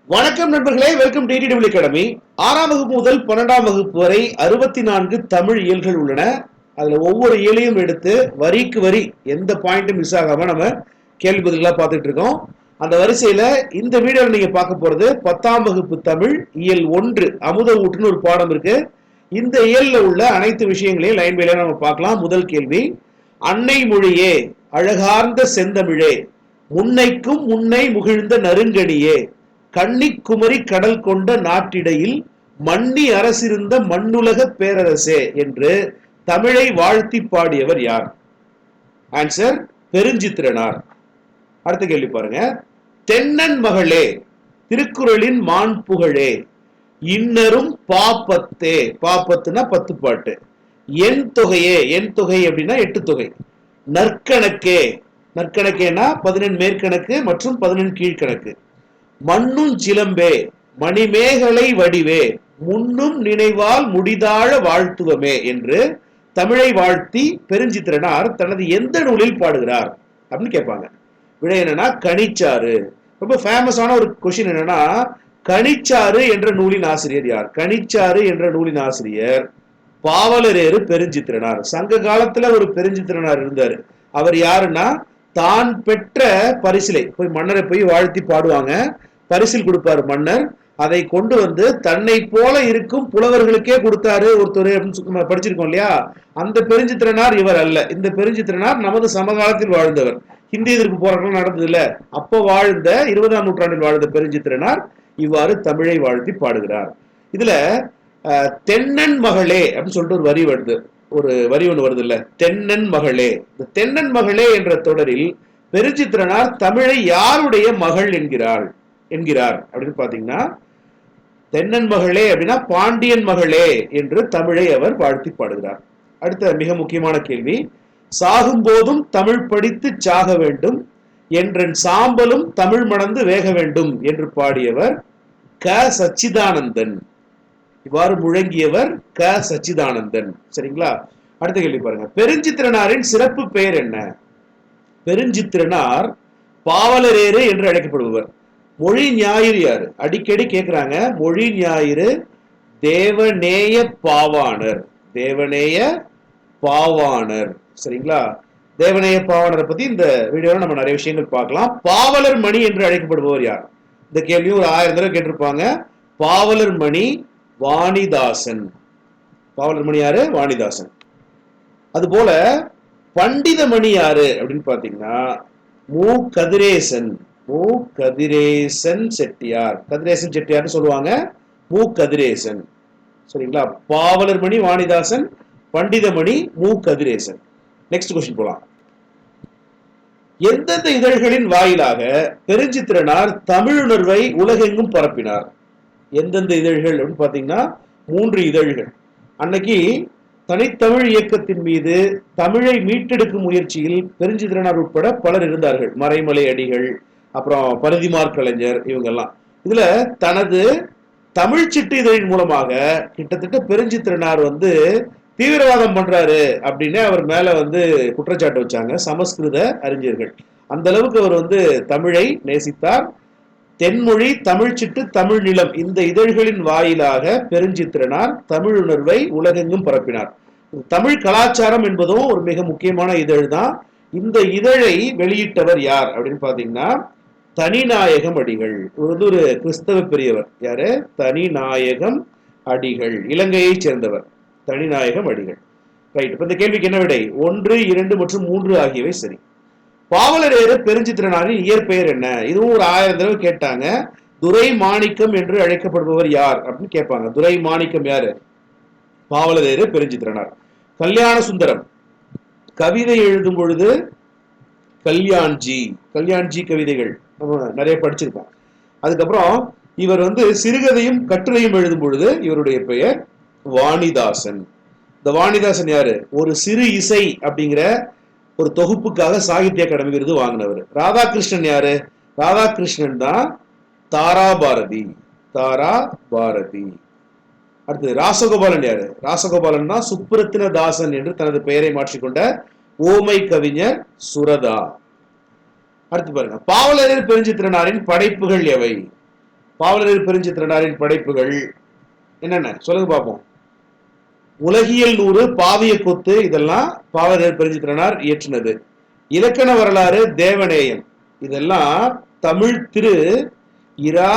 வணக்கம் நண்பர்களே, welcome TTW academy. 6ஆம் வகுப்பு முதல் 12ஆம் வகுப்பு வரை 64 தமிழ் இயல்கள் உள்ளன. அதுல ஒவ்வொரு இயலையும் எடுத்து வரிக்கு வரி எந்த பாயிண்ட்டும் மிஸ் ஆகாம நம்ம கேள்வி பதிலா பார்த்துட்டு இருக்கோம். அந்த வரிசையில இந்த வீடியோவில் நீங்க பார்க்க போறது 10ஆம் வகுப்பு தமிழ் இயல் 1 அமுத ஊற்றுன்னு ஒரு பாடம் இருக்கு. இந்த இயல்ல உள்ள அனைத்து விஷயங்களையும் லைன் பை லைன் நம்ம பார்க்கலாம். முதல் கேள்வி, அன்னை மொழியே அழகார்ந்த செந்தமிழே, முன்னைக்கும் முன்னை முகிழ்ந்த நறுங்கணியே, கன்னிக்குமரி கடல் கொண்ட நாட்டிடையில் மன்னி அரசிருந்த மண்ணுலக பேரரசே என்று தமிழை வாழ்த்தி பாடியவர் யார்? ஆன்சர் பெருஞ்சித்திரனார். அடுத்த கேள்வி பாருங்க. தென்னன் மகளே திருக்குறளின் மான் புகழே, இன்னரும் பாப்பத்தே, பாப்பத்துனா 10 பாட்டு, என் தொகையே, என் தொகை அப்படின்னா 8 தொகை, நற்கணக்கே, நற்கணக்கேனா 14 மேற்கணக்கு மற்றும் 14 கீழ்கணக்கு, மண்ணும் சிலம்பே மணிமேகலை வடிவே, முன்னும் நினைவால் முடிதாழ வாழ்த்துவமே என்று தமிழை வாழ்த்தி பெருஞ்சித்திரனார் தனது எந்த நூலில் பாடுகிறார் அப்படின்னு கேட்பாங்க. விடை என்னன்னா கனிச்சாறு. ரொம்ப ஃபேமஸான ஒரு கொஸ்டின் என்னன்னா, கனிச்சாறு என்ற நூலின் ஆசிரியர் யார்? கனிச்சாறு என்ற நூலின் ஆசிரியர் பாவலரேறு பெருஞ்சித்திரனார். சங்க காலத்துல ஒரு பெருஞ்சித்திரனார் இருந்தாரு. அவர் யாருன்னா, தான் பெற்ற பரிசிலை போய் மன்னரை போய் வாழ்த்தி பாடுவாங்க. பரிசில் கொடுப்பாரு மன்னர். அதை கொண்டு வந்து தன்னை போல இருக்கும் புலவர்களுக்கே கொடுத்தாரு ஒருத்தர் அப்படின்னு படிச்சிருக்கோம் இல்லையா? அந்த பெருஞ்சித்திரனார் இவர் அல்ல. இந்த பெருஞ்சித்திரனார் நமது சமகாலத்தில் வாழ்ந்தவர். ஹிந்தி எதிர்ப்பு போராட்டம் நடந்தது இல்ல, அப்போ வாழ்ந்த 20ஆம் நூற்றாண்டில் வாழ்ந்த பெருஞ்சித்திரனார் இவ்வாறு தமிழை வாழ்த்தி பாடுகிறார். இதுல தென்னன் மகளே அப்படின்னு சொல்லிட்டு ஒரு வரி வருது, ஒரு வரி ஒன்று வருது இல்ல, தென்னன் மகளே. இந்த தென்னன் மகளே என்ற தொடரில் பெருஞ்சித்திரனார் தமிழை யாருடைய மகள் என்கிறார் அப்படின்னு பாத்தீங்கன்னா, தென்னன் மகளே அப்படின்னா பாண்டியன் மகளே என்று தமிழை அவர் வாழ்த்தி பாடுகிறார். அடுத்த மிக முக்கியமான கேள்வி, சாகும் போதும் தமிழ் படித்து சாக வேண்டும் என்றன் சாம்பலும் தமிழ் மணந்து வேக வேண்டும் என்று பாடியவர் க சச்சிதானந்தன். இவ்வாறு முழங்கியவர் க சச்சிதானந்தன். சரிங்களா? அடுத்த கேள்வி பாருங்க. பெருஞ்சித்திரனாரின் சிறப்பு பெயர் என்ன? பெருஞ்சித்திரனார் பாவலரேறு என்று அழைக்கப்படுபவர். மொழி ஞாயிறு யாரு? அடிக்கடி கேட்கிறாங்க. மொழி ஞாயிறு தேவநேய பாவாணர். தேவநேய பாவாணர். சரிங்களா? தேவநேய பாவாணரை பத்தி இந்த வீடியோல நம்ம நிறைய விஷயங்கள் பார்க்கலாம். பாவலர் மணி என்று அழைக்கப்படுபவர் யார்? இந்த கேள்வியும் ஒரு 1000 தடவை கேட்டிருப்பாங்க. பாவலர் மணி வாணிதாசன். பாவலர் மணி யாரு? வாணிதாசன். அது போல பண்டித மணி யாரு அப்படின்னு பாத்தீங்கன்னா மு கதிரேசன். மு கதிரேசன் செட்டியார். கதிரேசன் செட்டியார்னு சொல்லுவாங்க. மு கதிரேசன். சரிங்களா? பாவலர் மணி வாணிதாசன், பண்டிதமணி மு கதிரேசன். நெக்ஸ்ட் கொஸ்டின் போலாம். எந்தெந்த இதழ்களின் வாயிலாக பெருஞ்சித்திரனார் தமிழுணர்வை உலகெங்கும் பரப்பினார்? எந்தெந்த இதழ்கள் அப்படின்னு பாத்தீங்கன்னா 3 இதழ்கள். அன்னைக்கு தனித்தமிழ் இயக்கத்தின் மீது தமிழை மீட்டெடுக்கும் முயற்சியில் பெருஞ்சித்திரனார் உட்பட பலர் இருந்தார்கள். மறைமலை அடிகள், அப்புறம் பரிதிமார் கலைஞர், இவங்கெல்லாம். இதுல தனது தமிழ் சிட்டு இதழின் மூலமாக கிட்டத்தட்ட பெருஞ்சித்திரனார் தீவிரவாதம் பண்றாரு அப்படின்னு அவர் மேல குற்றச்சாட்டு வச்சாங்க சமஸ்கிருத அறிஞர்கள். அந்த அளவுக்கு அவர் தமிழை நேசித்தார். தென்மொழி, தமிழ் சிட்டு, தமிழ் நிலம் இந்த இதழ்களின் வாயிலாக பெருஞ்சித்திரனார் தமிழுணர்வை உலகெங்கும் பரப்பினார். தமிழ் கலாச்சாரம் என்பதும் ஒரு மிக முக்கியமான இதழ் தான். இந்த இதழை வெளியிட்டவர் யார் அப்படின்னு பாத்தீங்கன்னா தனிநாயகம் அடிகள். ஒரு கிறிஸ்தவ பெரியவர். யாரு? தனிநாயகம் அடிகள். இலங்கையை சேர்ந்தவர் தனிநாயகம் அடிகள். ரைட். இப்ப இந்த கேள்விக்கு என்ன விடை? 1, 2 மற்றும் 3 ஆகியவை சரி. பாவலரேறு பெருஞ்சித்திரனாரின் இயற்பெயர் என்ன? இதுவும் ஒரு 1000 தடவை கேட்டாங்க. துரை மாணிக்கம் என்று அழைக்கப்படுபவர் யார் அப்படின்னு கேட்பாங்க. துரை மாணிக்கம் யாரு? பாவலரேறு பெருஞ்சித்திரனார். கல்யாண சுந்தரம் கவிதை எழுதும் பொழுது கல்யாண்ஜி கவிதைகள் நம்ம நிறைய படிச்சிருக்கோம். அதுக்கப்புறம் இவர் சிறுகதையும் கட்டுரையும் எழுதும் பொழுது இவருடைய பெயர் வாணிதாசன். இந்த வாணிதாசன் யாரு? ஒரு சிறு இசை அப்படிங்கிற ஒரு தொகுப்புக்காக சாகித்ய அகாடமி விருது வாங்கினவர். ராதாகிருஷ்ணன் யாரு? ராதாகிருஷ்ணன் தான் தாராபாரதி. அடுத்தது ராசகோபாலன் யாரு? ராசகோபாலன் தான் சுப்புரத்தின தாசன் என்று தனது பெயரை மாற்றிக்கொண்ட ஓமை கவிஞர் சுரதா. அடுத்து பாருங்க, பாவலரேறு பெருஞ்சித்திரனாரின் படைப்புகள் எவை? பாவலரேறு பெருஞ்சித்திரனாரின் படைப்புகள் என்னென்ன சொல்லுங்க பார்ப்போம். உலகியல் நூறு, பாவிய கொத்து, இதெல்லாம் பாவலரேறு பெருஞ்சித்திரனார் இயற்றினது. இலக்கண வரலாறு, தேவநேயம், இதெல்லாம் தமிழ் திரு இரா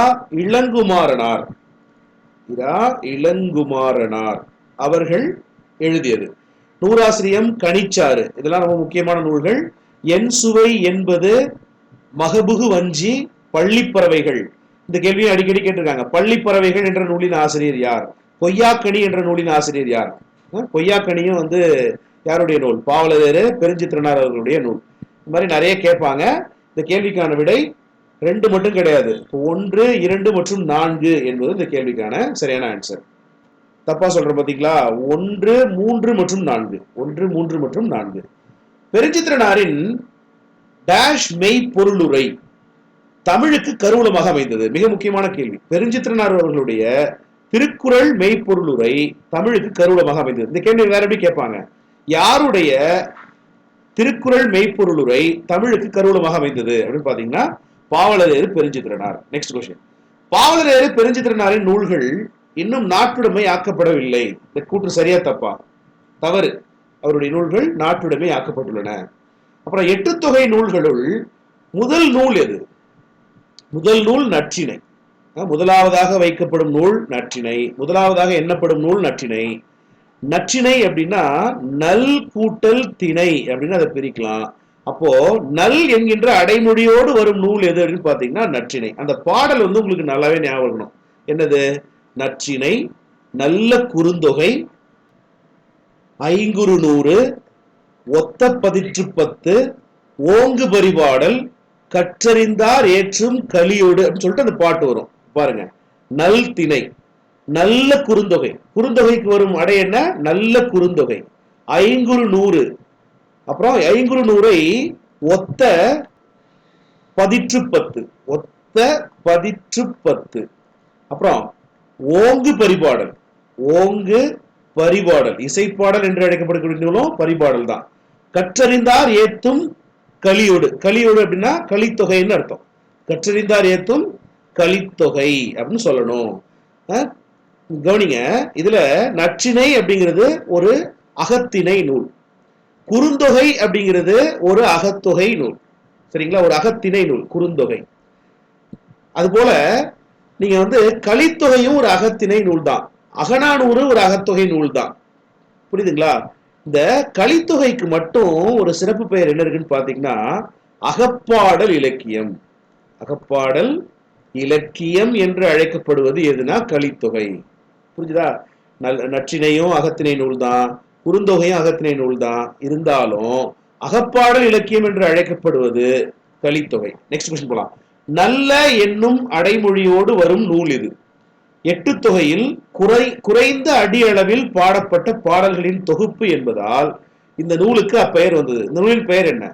இளங்குமாரனார் அவர்கள் எழுதியது. நூறாசிரியம், கனிச்சாறு, இதெல்லாம் ரொம்ப முக்கியமான நூல்கள். என் சுவை என்பது, மகபுகு வஞ்சி, பள்ளிப்பறவைகள், இந்த கேள்வியை அடிக்கடி கேட்டிருக்காங்க. பள்ளிப்பறவைகள் என்ற நூலின் ஆசிரியர் யார்? பொய்யாக்கனி என்ற நூலின் ஆசிரியர் யார்? பொய்யாக்கனியும் யாருடைய நூல்? பாவலரேறு பெருஞ்சித்திரனார் அவர்களுடைய நூல். இந்த மாதிரி நிறைய கேட்பாங்க. இந்த கேள்விக்கான விடை 2 மட்டும் கிடையாது, 1, 2 மற்றும் 4 என்பது இந்த கேள்விக்கான சரியான ஆன்சர். தப்பா சொல்ற பாத்தீங்களா? 1, 3 மற்றும் 4. 1, 3 மற்றும் 4. பெருஞ்சித்திரனாரின் டேஷ் மெய் பொருளுரை தமிழுக்கு கருவூலமாக அமைந்தது. மிக முக்கியமான கேள்வி. பெருஞ்சித்திரனார் அவர்களுடைய திருக்குறள் மெய்ப்பொருளுரை தமிழுக்கு கருவூலமாக அமைந்தது. இந்த கேள்வி வேற எப்படி கேட்பாங்க? யாருடைய திருக்குறள் மெய்ப்பொருளுரை தமிழுக்கு கருவூலமாக அமைந்தது அப்படின்னு பாத்தீங்கன்னா பாவலரேறு பெருஞ்சித்திரனார். Next question. பாவலரேறு பெருஞ்சித்திரனாரின் நூல்கள் இன்னும் நாட்டுடைமை ஆக்கப்படவில்லை. இந்த கூற்று சரியா தப்பா? தவறு. அவருடைய நூல்கள் நாட்டுடைமை ஆக்கப்பட்டுள்ளன. அப்புறம் 8 தொகை நூல்களுள் முதல் நூல் எது? முதல் நூல் நற்றிணை. முதலாவதாக வைக்கப்படும் நூல் நற்றிணை. முதலாவதாக எண்ணப்படும் நூல் நற்றிணை. நற்றிணை அப்படின்னா நல் கூட்டல் திணை அப்படின்னு அதை பிரிக்கலாம். அப்போ நல் என்கின்ற அடைமொழியோடு வரும் நூல் எது அப்படின்னு பாத்தீங்கன்னா நற்றிணை. அந்த பாடல் உங்களுக்கு நல்லாவே ஞாபகம் இருக்கணும். என்னது? நற்றிணை, நல்ல குறுந்தொகை, ஐங்குறு நூறு, ஒத்த பதிற்று 10, ஓங்கு பரிபாடல், கற்றறிந்தார் ஏற்றும் கலியோடு அப்படின்னு சொல்லிட்டு அந்த பாட்டு வரும் பாருங்க. நல் திணை, நல்ல குறுந்தொகை, குறுந்தொகைக்கு வரும் அடை என்ன? நல்ல குறுந்தொகை. ஐங்குறு நூறு, அப்புறம் ஐங்குறு நூறை ஒத்த பதிற்று 10, ஒத்த பதிற்று 10. அப்புறம் ஓங்கு பரிபாடல், ஓங்கு பரிபாடல், இசைப்பாடல் என்று அழைக்கப்படக்கூடிய பரிபாடல் தான். கற்றறிந்தார் ஏத்தும் கலியோடு, கலியோடு அப்படின்னா கலித்தொகைன்னு அர்த்தம். கற்றறிந்தார் ஏத்தும் கலித்தொகை அப்படின்னு சொல்லணும். கவனிங்க, இதுல நற்றிணை அப்படிங்கிறது ஒரு அகத்திணை நூல், குறுந்தொகை அப்படிங்கிறது ஒரு அகத்தொகை நூல். சரிங்களா? ஒரு அகத்திணை நூல் குறுந்தொகை. அதுபோல நீங்க கலித்தொகையும் ஒரு அகத்திணை நூல் தான். அகநானூறு ஒரு அகத்தொகை நூல் தான். புரியுதுங்களா? இந்த கலித்தொகைக்கு மட்டும் ஒரு சிறப்பு பெயர் என்ன இருக்குன்னு பாத்தீங்கன்னா அகப்பாடல் இலக்கியம். அகப்பாடல் இலக்கியம் என்று அழைக்கப்படுவது எதுனா கலித்தொகை. புரிஞ்சுதா? நற்றினையும் அகத்திணை நூல் தான், குறுந்தொகையும் அகத்திணை நூல் தான். இருந்தாலும் அகப்பாடல் இலக்கியம் என்று அழைக்கப்படுவது கலித்தொகை. நெக்ஸ்ட் கொஸ்டின் போலாம். நல்ல என்னும் அடைமொழியோடு வரும் நூல் இது. 8 தொகையில் குறைந்த அடியளவில் பாடப்பட்ட பாடல்களின் தொகுப்பு என்பதால் இந்த நூலுக்கு அப்பெயர் வந்தது. இந்த நூலின் பெயர் என்ன?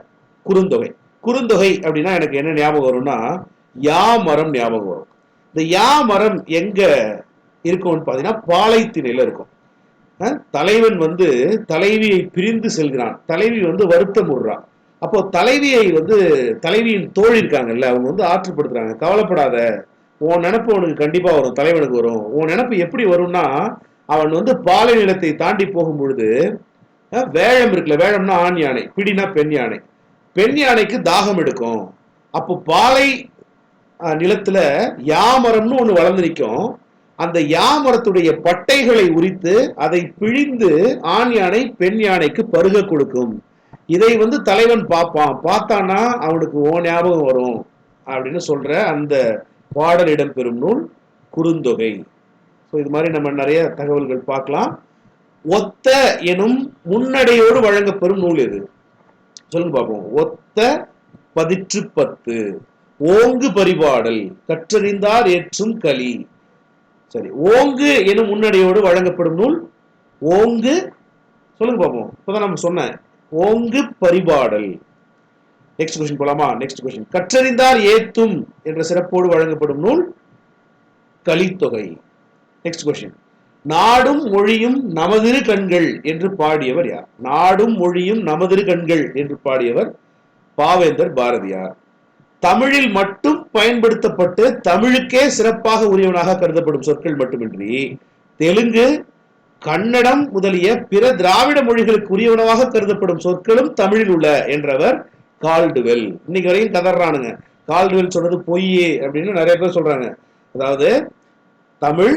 குறுந்தொகை. குறுந்தொகை அப்படின்னா எனக்கு என்ன ஞாபகம் வரும்னா யாமரம் ஞாபகம் வரும். இந்த யாமரம் எங்க இருக்கும்னு பாத்தீங்கன்னா பாலைத்திணையில இருக்கும். தலைவன் தலைவியை பிரிந்து செல்கிறான். தலைவி வருத்தம் விடுறான். அப்போ தலைவியை தலைவியின் தோழி இருக்காங்கல்ல, அவங்க ஆற்றுப்படுத்துறாங்க. கவலைப்படாத, உன் நினப்பு அவனுக்கு கண்டிப்பா வரும், தலைவனுக்கு வரும். உன் நினப்பு எப்படி வரும்னா அவன் பாலை நிலத்தை தாண்டி போகும் பொழுது வேழம் இருக்குல்ல, வேழம்னா ஆண் யானை, பிடினா பெண் யானை. பெண் யானைக்கு தாகம் எடுக்கும். அப்போ பாலை நிலத்துல யாமரம்னு ஒண்ணு வளர்ந்து நிற்கும். அந்த யாமரத்துடைய பட்டைகளை உரித்து அதை பிழிந்து ஆண் யானை பெண் யானைக்கு பருக கொடுக்கும். இதை தலைவன் பார்ப்பான். பார்த்தானா அவனுக்கு ஓ ஞாபகம் வரும் அப்படின்னு சொல்ற அந்த பாடல் இடம்பெறும் நூல் குறுந்தொகை. இது மாதிரி நம்ம நிறைய தகவல்கள் பார்க்கலாம். ஒத்த எனும் முன்னடையோடு வழங்கப்பெறும் நூல் எது? சொல்லுங்க பார்ப்போம். ஒத்த பதிற்று 10, ஓங்கு பரிபாடல், கற்றறிந்தார் ஏற்றும் களி. சரி, ஓங்கு எனும் முன்னடையோடு வழங்கப்படும் நூல் ஓங்கு. சொல்லுங்க பார்ப்போம். இப்பதான் நம்ம சொன்ன ஓங்கு பரிபாடல். நெக்ஸ்ட் கொஸ்டின் போலாமா? Next question. கற்றறிந்தார் ஏத்தும் என்ற சிறப்போடு வழங்கப்படும் நூல் கலித்தொகை. Next question. நாடும் மொழியும் நமதிரு கண்கள் என்று பாடியவர் யார்? நாடும் மொழியும் நமதிரு கண்கள் என்று பாடியவர் பாவேந்தர் பாரதியார். தமிழில் மட்டும் பயன்படுத்தப்பட்டு தமிழுக்கே சிறப்பாக உரியவனாக கருதப்படும் சொற்கள் மட்டுமின்றி தெலுங்கு, கன்னடம் முதலிய பிற திராவிட மொழிகளுக்கு உரியவனவாக கருதப்படும் சொற்களும் தமிழில் உள்ள என்றவர் கால்டுவெல். இன்னைக்கு வரையும் கதறானுங்க, கால்டுவெல் சொல்றது பொய்யே அப்படின்னு நிறைய பேர் சொல்றாங்க. அதாவது தமிழ்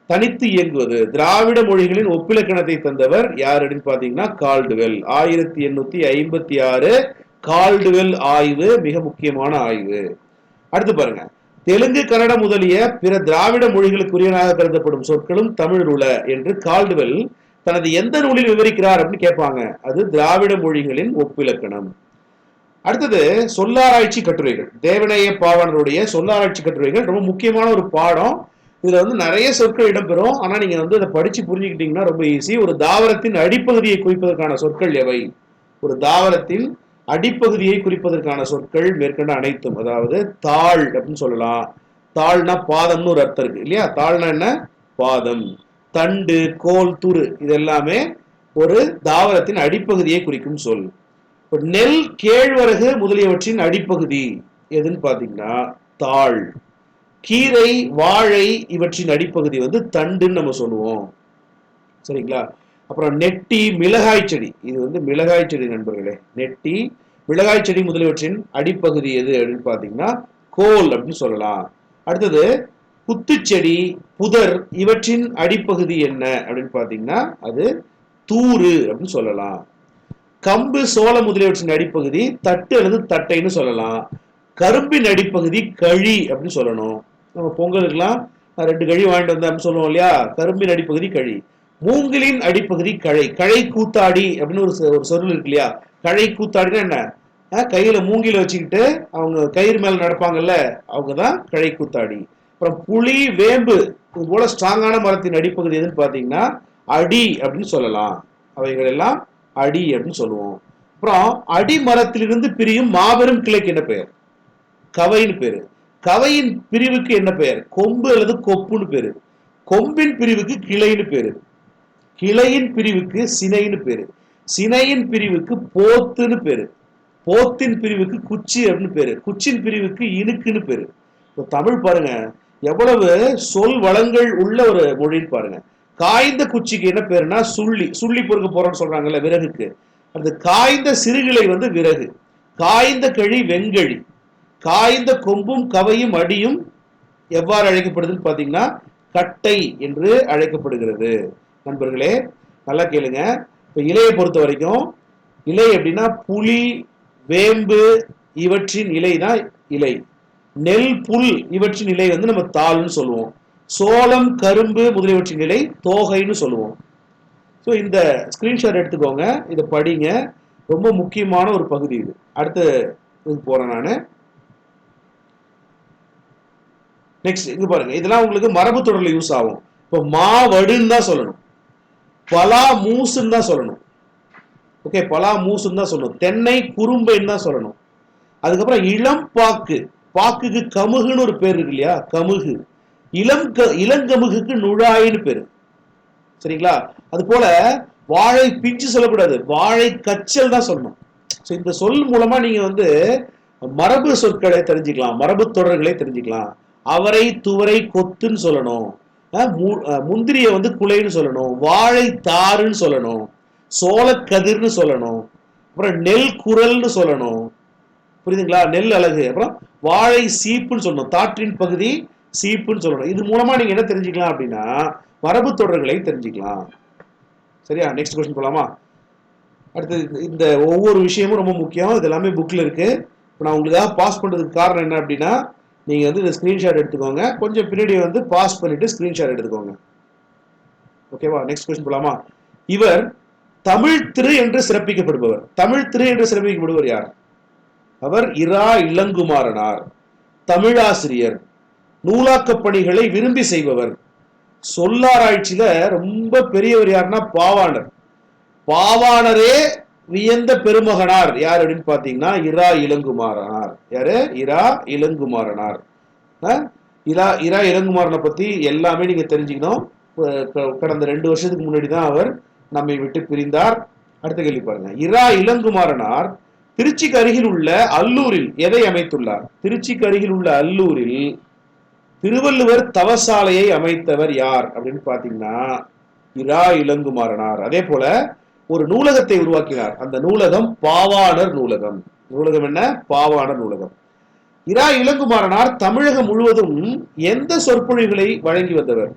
தனித்து இயங்குவது, திராவிட மொழிகளின் ஒப்பிலக்கணத்தை தந்தவர் யார் அப்படின்னு பாத்தீங்கன்னா கால்டுவெல். 1856 கால்டுவெல் ஆய்வு மிக முக்கியமான ஆய்வு. அடுத்து பாருங்க, தெலுங்கு, கன்னடம் முதலிய பிற திராவிட மொழிகளுக்குரியனாக கருதப்படும் சொற்களும் தமிழ் உள்ள என்று கால்டுவெல் தனது எந்த நூலில் விவரிக்கிறார் அப்படின்னு கேட்பாங்க. அது திராவிட மொழிகளின் ஒப்பிலக்கணம். அடுத்தது சொல்லாராய்ச்சி கட்டுரைகள். தேவநேய பாவாணருடைய சொல்லாராய்ச்சி கட்டுரைகள் ரொம்ப முக்கியமான ஒரு பாடம். இதுல நிறைய சொற்கள் இடம்பெறும். ஆனா நீங்க இதை படிச்சு புரிஞ்சுக்கிட்டீங்கன்னா ரொம்ப ஈஸி. ஒரு தாவரத்தின் அடிப்பகுதியை குறிப்பதற்கான சொற்கள் எவை? ஒரு தாவரத்தின் அடிப்பகுதியை குறிப்பதற்கான சொற்கள் மேற்கண்ட அனைத்தும். அதாவது தாள் அப்படின்னு சொல்லலாம். தாள்னா பாதம்னு ஒரு அர்த்தம் இருக்கு இல்லையா? தாள்னா என்ன? பாதம். தண்டு, கோல், துரு இது எல்லாமே ஒரு தாவரத்தின் அடிப்பகுதியை குறிக்கும் சொல். நெல், கேழ்வரகு முதலியவற்றின் அடிப்பகுதி எதுன்னு பாத்தீங்கன்னா தாள். கீரை, வாழை இவற்றின் அடிப்பகுதி தண்டுன்னு நம்ம சொல்லுவோம். சரிங்களா? அப்புறம் நெட்டி, மிளகாய் செடி, இது மிளகாய் செடி நண்பர்களே. நெட்டி, மிளகாய் செடி முதலியவற்றின் அடிப்பகுதி எது அப்படின்னு பாத்தீங்கன்னா கோல் அப்படின்னு சொல்லலாம். அடுத்தது குத்துச்செடி, புதர் இவற்றின் அடிப்பகுதி என்ன அப்படின்னு பாத்தீங்கன்னா அது தூறு அப்படின்னு சொல்லலாம். கம்பு, சோளம் முதலியவற்றின் அடிப்பகுதி தட்டு அல்லது தட்டைன்னு சொல்லலாம். கரும்பின் அடிப்பகுதி கழி அப்படின்னு சொல்லணும். நம்ம பொங்கலுக்கெல்லாம் 2 கழி வாங்கிட்டு வந்தோம் அப்படின்னு சொல்லுவோம் இல்லையா? கரும்பின் அடிப்பகுதி கழி. மூங்கிலின் அடிப்பகுதி கழை. கழை கூத்தாடி அப்படின்னு ஒரு சொல் இருக்கு இல்லையா? கழை கூத்தாடினா என்ன? கையில மூங்கில வச்சுக்கிட்டு அவங்க கயிறு மேல நடப்பாங்கல்ல, அவங்கதான் கழை கூத்தாடி. அப்புறம் புளி, வேம்பு இது போல ஸ்ட்ராங்கான மரத்தின் அடிப்பகுதி எதுன்னு பாத்தீங்கன்னா அடி அப்படின்னு சொல்லலாம். அவைகள் எல்லாம் அடி அப்படின்னு சொல்லுவோம். அப்புறம் அடி மரத்திலிருந்து பிரியும் மாபெரும் கிளைக்கு என்ன பெயர்? கவைன்னு பேரு. கவையின் பிரிவுக்கு என்ன பெயர்? கொம்பு அல்லது கொப்புன்னு பேரு. கொம்பின் பிரிவுக்கு கிளைன்னு பேரு. கிளையின் பிரிவுக்கு சினைன்னு பேரு. சினையின் பிரிவுக்கு போத்துன்னு பேரு. போத்தின் பிரிவுக்கு குச்சி அப்படின்னு பேரு. குச்சின் பிரிவுக்கு இனுக்குன்னு பேரு. தமிழ் பாருங்க எவ்வளவு சொல் வளங்கள் உள்ள ஒரு மொழின்னு பாருங்க. காய்ந்த குச்சிக்கு என்ன பேருன்னா சுள்ளி. சுள்ளி பொறுக்க போறோம்னு சொல்றாங்கல்ல விறகுக்கு. அந்த காய்ந்த சிறுகிளை விறகு. காய்ந்த கழி வெங்கழி. காய்ந்த கொம்பும் கவையும் அடியும் எவ்வாறு அழைக்கப்படுதுன்னு பாத்தீங்கன்னா கட்டை என்று அழைக்கப்படுகிறது. நண்பர்களே நல்லா கேளுங்க. இப்ப இலையை பொறுத்த வரைக்கும் இலை அப்படின்னா புலி, வேம்பு இவற்றின் இலை தான் இலை. நெல், புல் இவற்றின் இலை நம்ம தாள்னு சொல்லுவோம். சோளம், கரும்பு முதலியவற்றின் இலை தோகைன்னு சொல்லுவோம். ஸோ இந்த ஸ்கிரீன்ஷாட் எடுத்துக்கோங்க, இதை படிங்க. ரொம்ப முக்கியமான ஒரு பகுதி இது. அடுத்து இது போறேன் நான். நெக்ஸ்ட் இங்க பாருங்க, இதெல்லாம் உங்களுக்கு மரபு தொடர்ல யூஸ் ஆகும். இப்போ மாவடுன்னு தான் சொல்லணும். பலா மூசுன்னு தான் சொல்லணும். ஓகே, பலா மூசுன்னு தான் சொல்லணும். தென்னை குறும்பைன்னு தான் சொல்லணும். அதுக்கப்புறம் இளம் பாக்கு. பாக்குக்கு கமுகுன்னு ஒரு பேர் இருக்கு இல்லையா? கமுகு. இளங்கமுகுக்கு நுழாயின்னு பேரு. சரிங்களா? அது போல வாழை பிஞ்சு சொல்லக்கூடாது, வாழை கச்சல் தான் சொல்லணும். இந்த சொல் மூலமா நீங்க மரபு சொற்களை தெரிஞ்சுக்கலாம், மரபு தொடர்களை தெரிஞ்சுக்கலாம். அவரை, துவரை, கொத்துன்னு சொல்லணும். முந்திரிய குலைன்னு சொல்லணும். வாழை தாருன்னு சொல்லணும். சோளக்கதிர்னு சொல்லணும். அப்புறம் நெல் குரல்னு சொல்லணும். புரியுதுங்களா? நெல் அழகு. அப்புறம் வாழை சீப்புன்னு சொல்லணும். தாற்றின் பகுதி சீப்புன்னு சொல்லணும். இது மூலமா நீங்க என்ன தெரிஞ்சுக்கலாம் அப்படின்னா மரபு தொடர்களை தெரிஞ்சுக்கலாம். சரியா? நெக்ஸ்ட் கொஸ்டின் போலாமா? அடுத்து இந்த ஒவ்வொரு விஷயமும் ரொம்ப முக்கியம். இது எல்லாமே புக்ல இருக்கு. இப்போ நான் உங்களுக்காக பாஸ் பண்றதுக்கு காரணம் என்ன அப்படின்னா நீங்க இந்த ஸ்கிரீன்ஷாட் எடுத்துக்கோங்க. கொஞ்சம் பின்னாடி பாஸ் பண்ணிட்டு ஸ்கிரீன்ஷாட் எடுத்துக்கோங்க. ஓகேவா? நெக்ஸ்ட் கொஸ்டின் போலாமா? இவர் தமிழ் திரு என்று சிறப்பிக்கப்படுபவர். தமிழ் திரு என்று சிறப்பிக்கப்படுபவர் யார்? அவர் இரா இளங்குமாரனார். தமிழாசிரியர். நூலாக்க பணிகளை விரும்பி செய்பவர். சொல்லாராய்ச்சியில ரொம்ப பெரியவர் யாருன்னா பாவாணர். பாவாணரே வியந்த பெருமகனார் யார் அப்படின்னு பாத்தீங்கன்னா இரா இளங்குமாரனார். யாரு? இரா இளங்குமாரனார். இரா இளங்குமாரனை பத்தி எல்லாமே நீங்க தெரிஞ்சுக்கணும். கடந்த 2 வருஷத்துக்கு முன்னாடி தான் அவர் நம்மை விட்டு பிரிந்தார். அடுத்த கேள்வி பாருங்க. இரா இளங்குமாரனார் திருச்சிக்கு அருகில் உள்ள அல்லூரில் எதை அமைத்துள்ளார்? திருச்சிக்கு அருகில் உள்ள அல்லூரில் திருவள்ளுவர் தவசாலையை அமைத்தவர் யார் அப்படின்னு பாத்தீங்கன்னா இரா இளங்குமாரனார். அதே போல ஒரு நூலகத்தை உருவாக்கினார். அந்த நூலகம் பாவாணர் நூலகம். நூலகம் என்ன? பாவாணர் நூலகம். இரா இளங்குமாரனார் தமிழகம் முழுவதும் எந்த சொற்பொழிவுகளை வழங்கி வந்தவர்?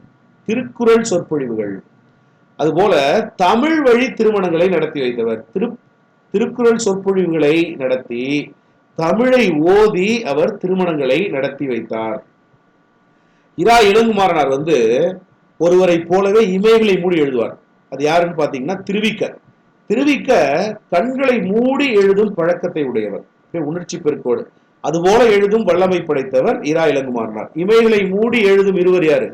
திருக்குறள் சொற்பொழிவுகள். அதுபோல தமிழ் வழி திருமணங்களை நடத்தி வைத்தவர். திருக்குறள் சொற்பொழிவுகளை நடத்தி தமிழை ஓதி அவர் திருமணங்களை நடத்தி வைத்தார். இரா இளங்குமாரனார் ஒருவரை போலவே இமைகளை மூடி எழுதுவார். அது யாருன்னு பாத்தீங்கன்னா திருவிக்க. திருவிக்க கண்களை மூடி எழுதும் பழக்கத்தை உடையவர், உணர்ச்சி பெருக்கோடு. அதுபோல எழுதும் வல்லமை படைத்தவர் இரா இளங்குமாரனார். இமைகளை மூடி எழுதும் இருவர் யாரு?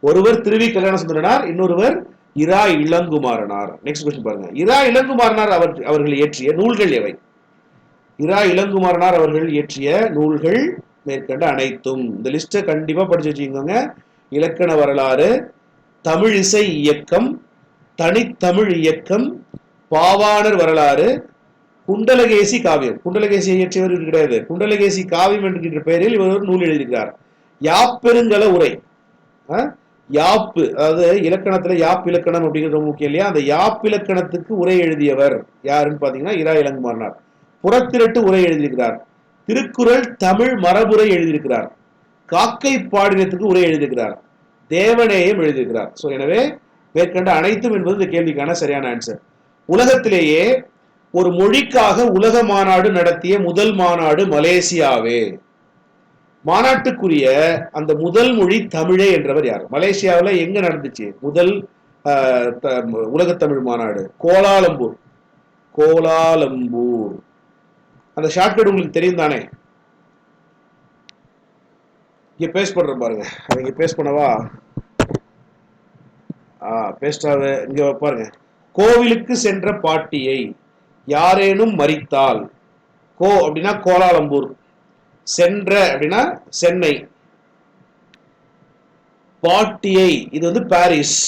ஒருவர் திருவி கல்யாண சுந்தரனார், இன்னொருவர் இரா இளங்குமாரனார். நெக்ஸ்ட் क्वेश्चन பாருங்க. இரா இளங்குமாரனார் அவர்கள் இயற்றிய நூல்கள் எவை? இரா இளங்குமாரனார் அவர்கள் இயற்றிய நூல்கள் மேற்கண்ட அனைத்தும். இந்த லிஸ்ட்டை கண்டிப்பா படிச்சு வச்சுக்கோங்க. இலக்கண வரலாறு, தமிழ் இசை இயக்கம், தனித்தமிழ் இயக்கம், பாவாணர் வரலாறு, குண்டலகேசி காவியம். குண்டலகேசி இயற்றியவர் கிடையாது. குண்டலகேசி காவியம் என்கின்ற பெயரில் இவர் ஒரு நூல் எழுதியிருக்கிறார். யாப்பெருங்கல உரை. யாப்பு, அதாவது இலக்கணத்துல யாப்பு இலக்கணம் அப்படிங்கிறது முக்கியம் இல்லையா? அந்த யாப்பு இலக்கணத்துக்கு உரை எழுதியவர் யாருன்னு பாத்தீங்கன்னா இரா இளங்குமாரனார். புறத்திரட்டு உரை எழுதியிருக்கிறார். திருக்குறள் தமிழ் மரபுரை எழுதியிருக்கிறார். காக்கை பாடினத்துக்கு உரை எழுதியிருக்கிறார். தேவநேயம் எழுதியிருக்கிறார். சோ எனவே மேற்கண்ட அனைத்தும் என்பது இந்த கேள்விக்கான சரியான ஆன்சர். உலகத்திலேயே ஒரு மொழிக்காக உலக மாநாடு நடத்திய முதல் மாநாடு மலேசியாவே. மாநாட்டுக்குரிய அந்த முதல் மொழி தமிழே என்றவர் யார்? மலேசியாவில் எங்க நடந்துச்சு முதல் உலக தமிழ் மாநாடு? கோலாலம்பூர். கோலாலம்பூர். அந்த ஷார்ட்கட் உங்களுக்கு தெரியும் தானே? இங்க பேஸ்ட் பண்றேன் பாருங்க. இங்க பேஸ்ட் பண்ணவா? பேஸ்டாவே இங்க பாருங்க. கோவிலுக்கு சென்ற பாட்டியை யாரேனும் மரித்தால், கோ அப்படின்னா கோலாலம்பூர், சென்ற அப்படின்னா சென்னை, பாட்டியை இது பாரிஸ்,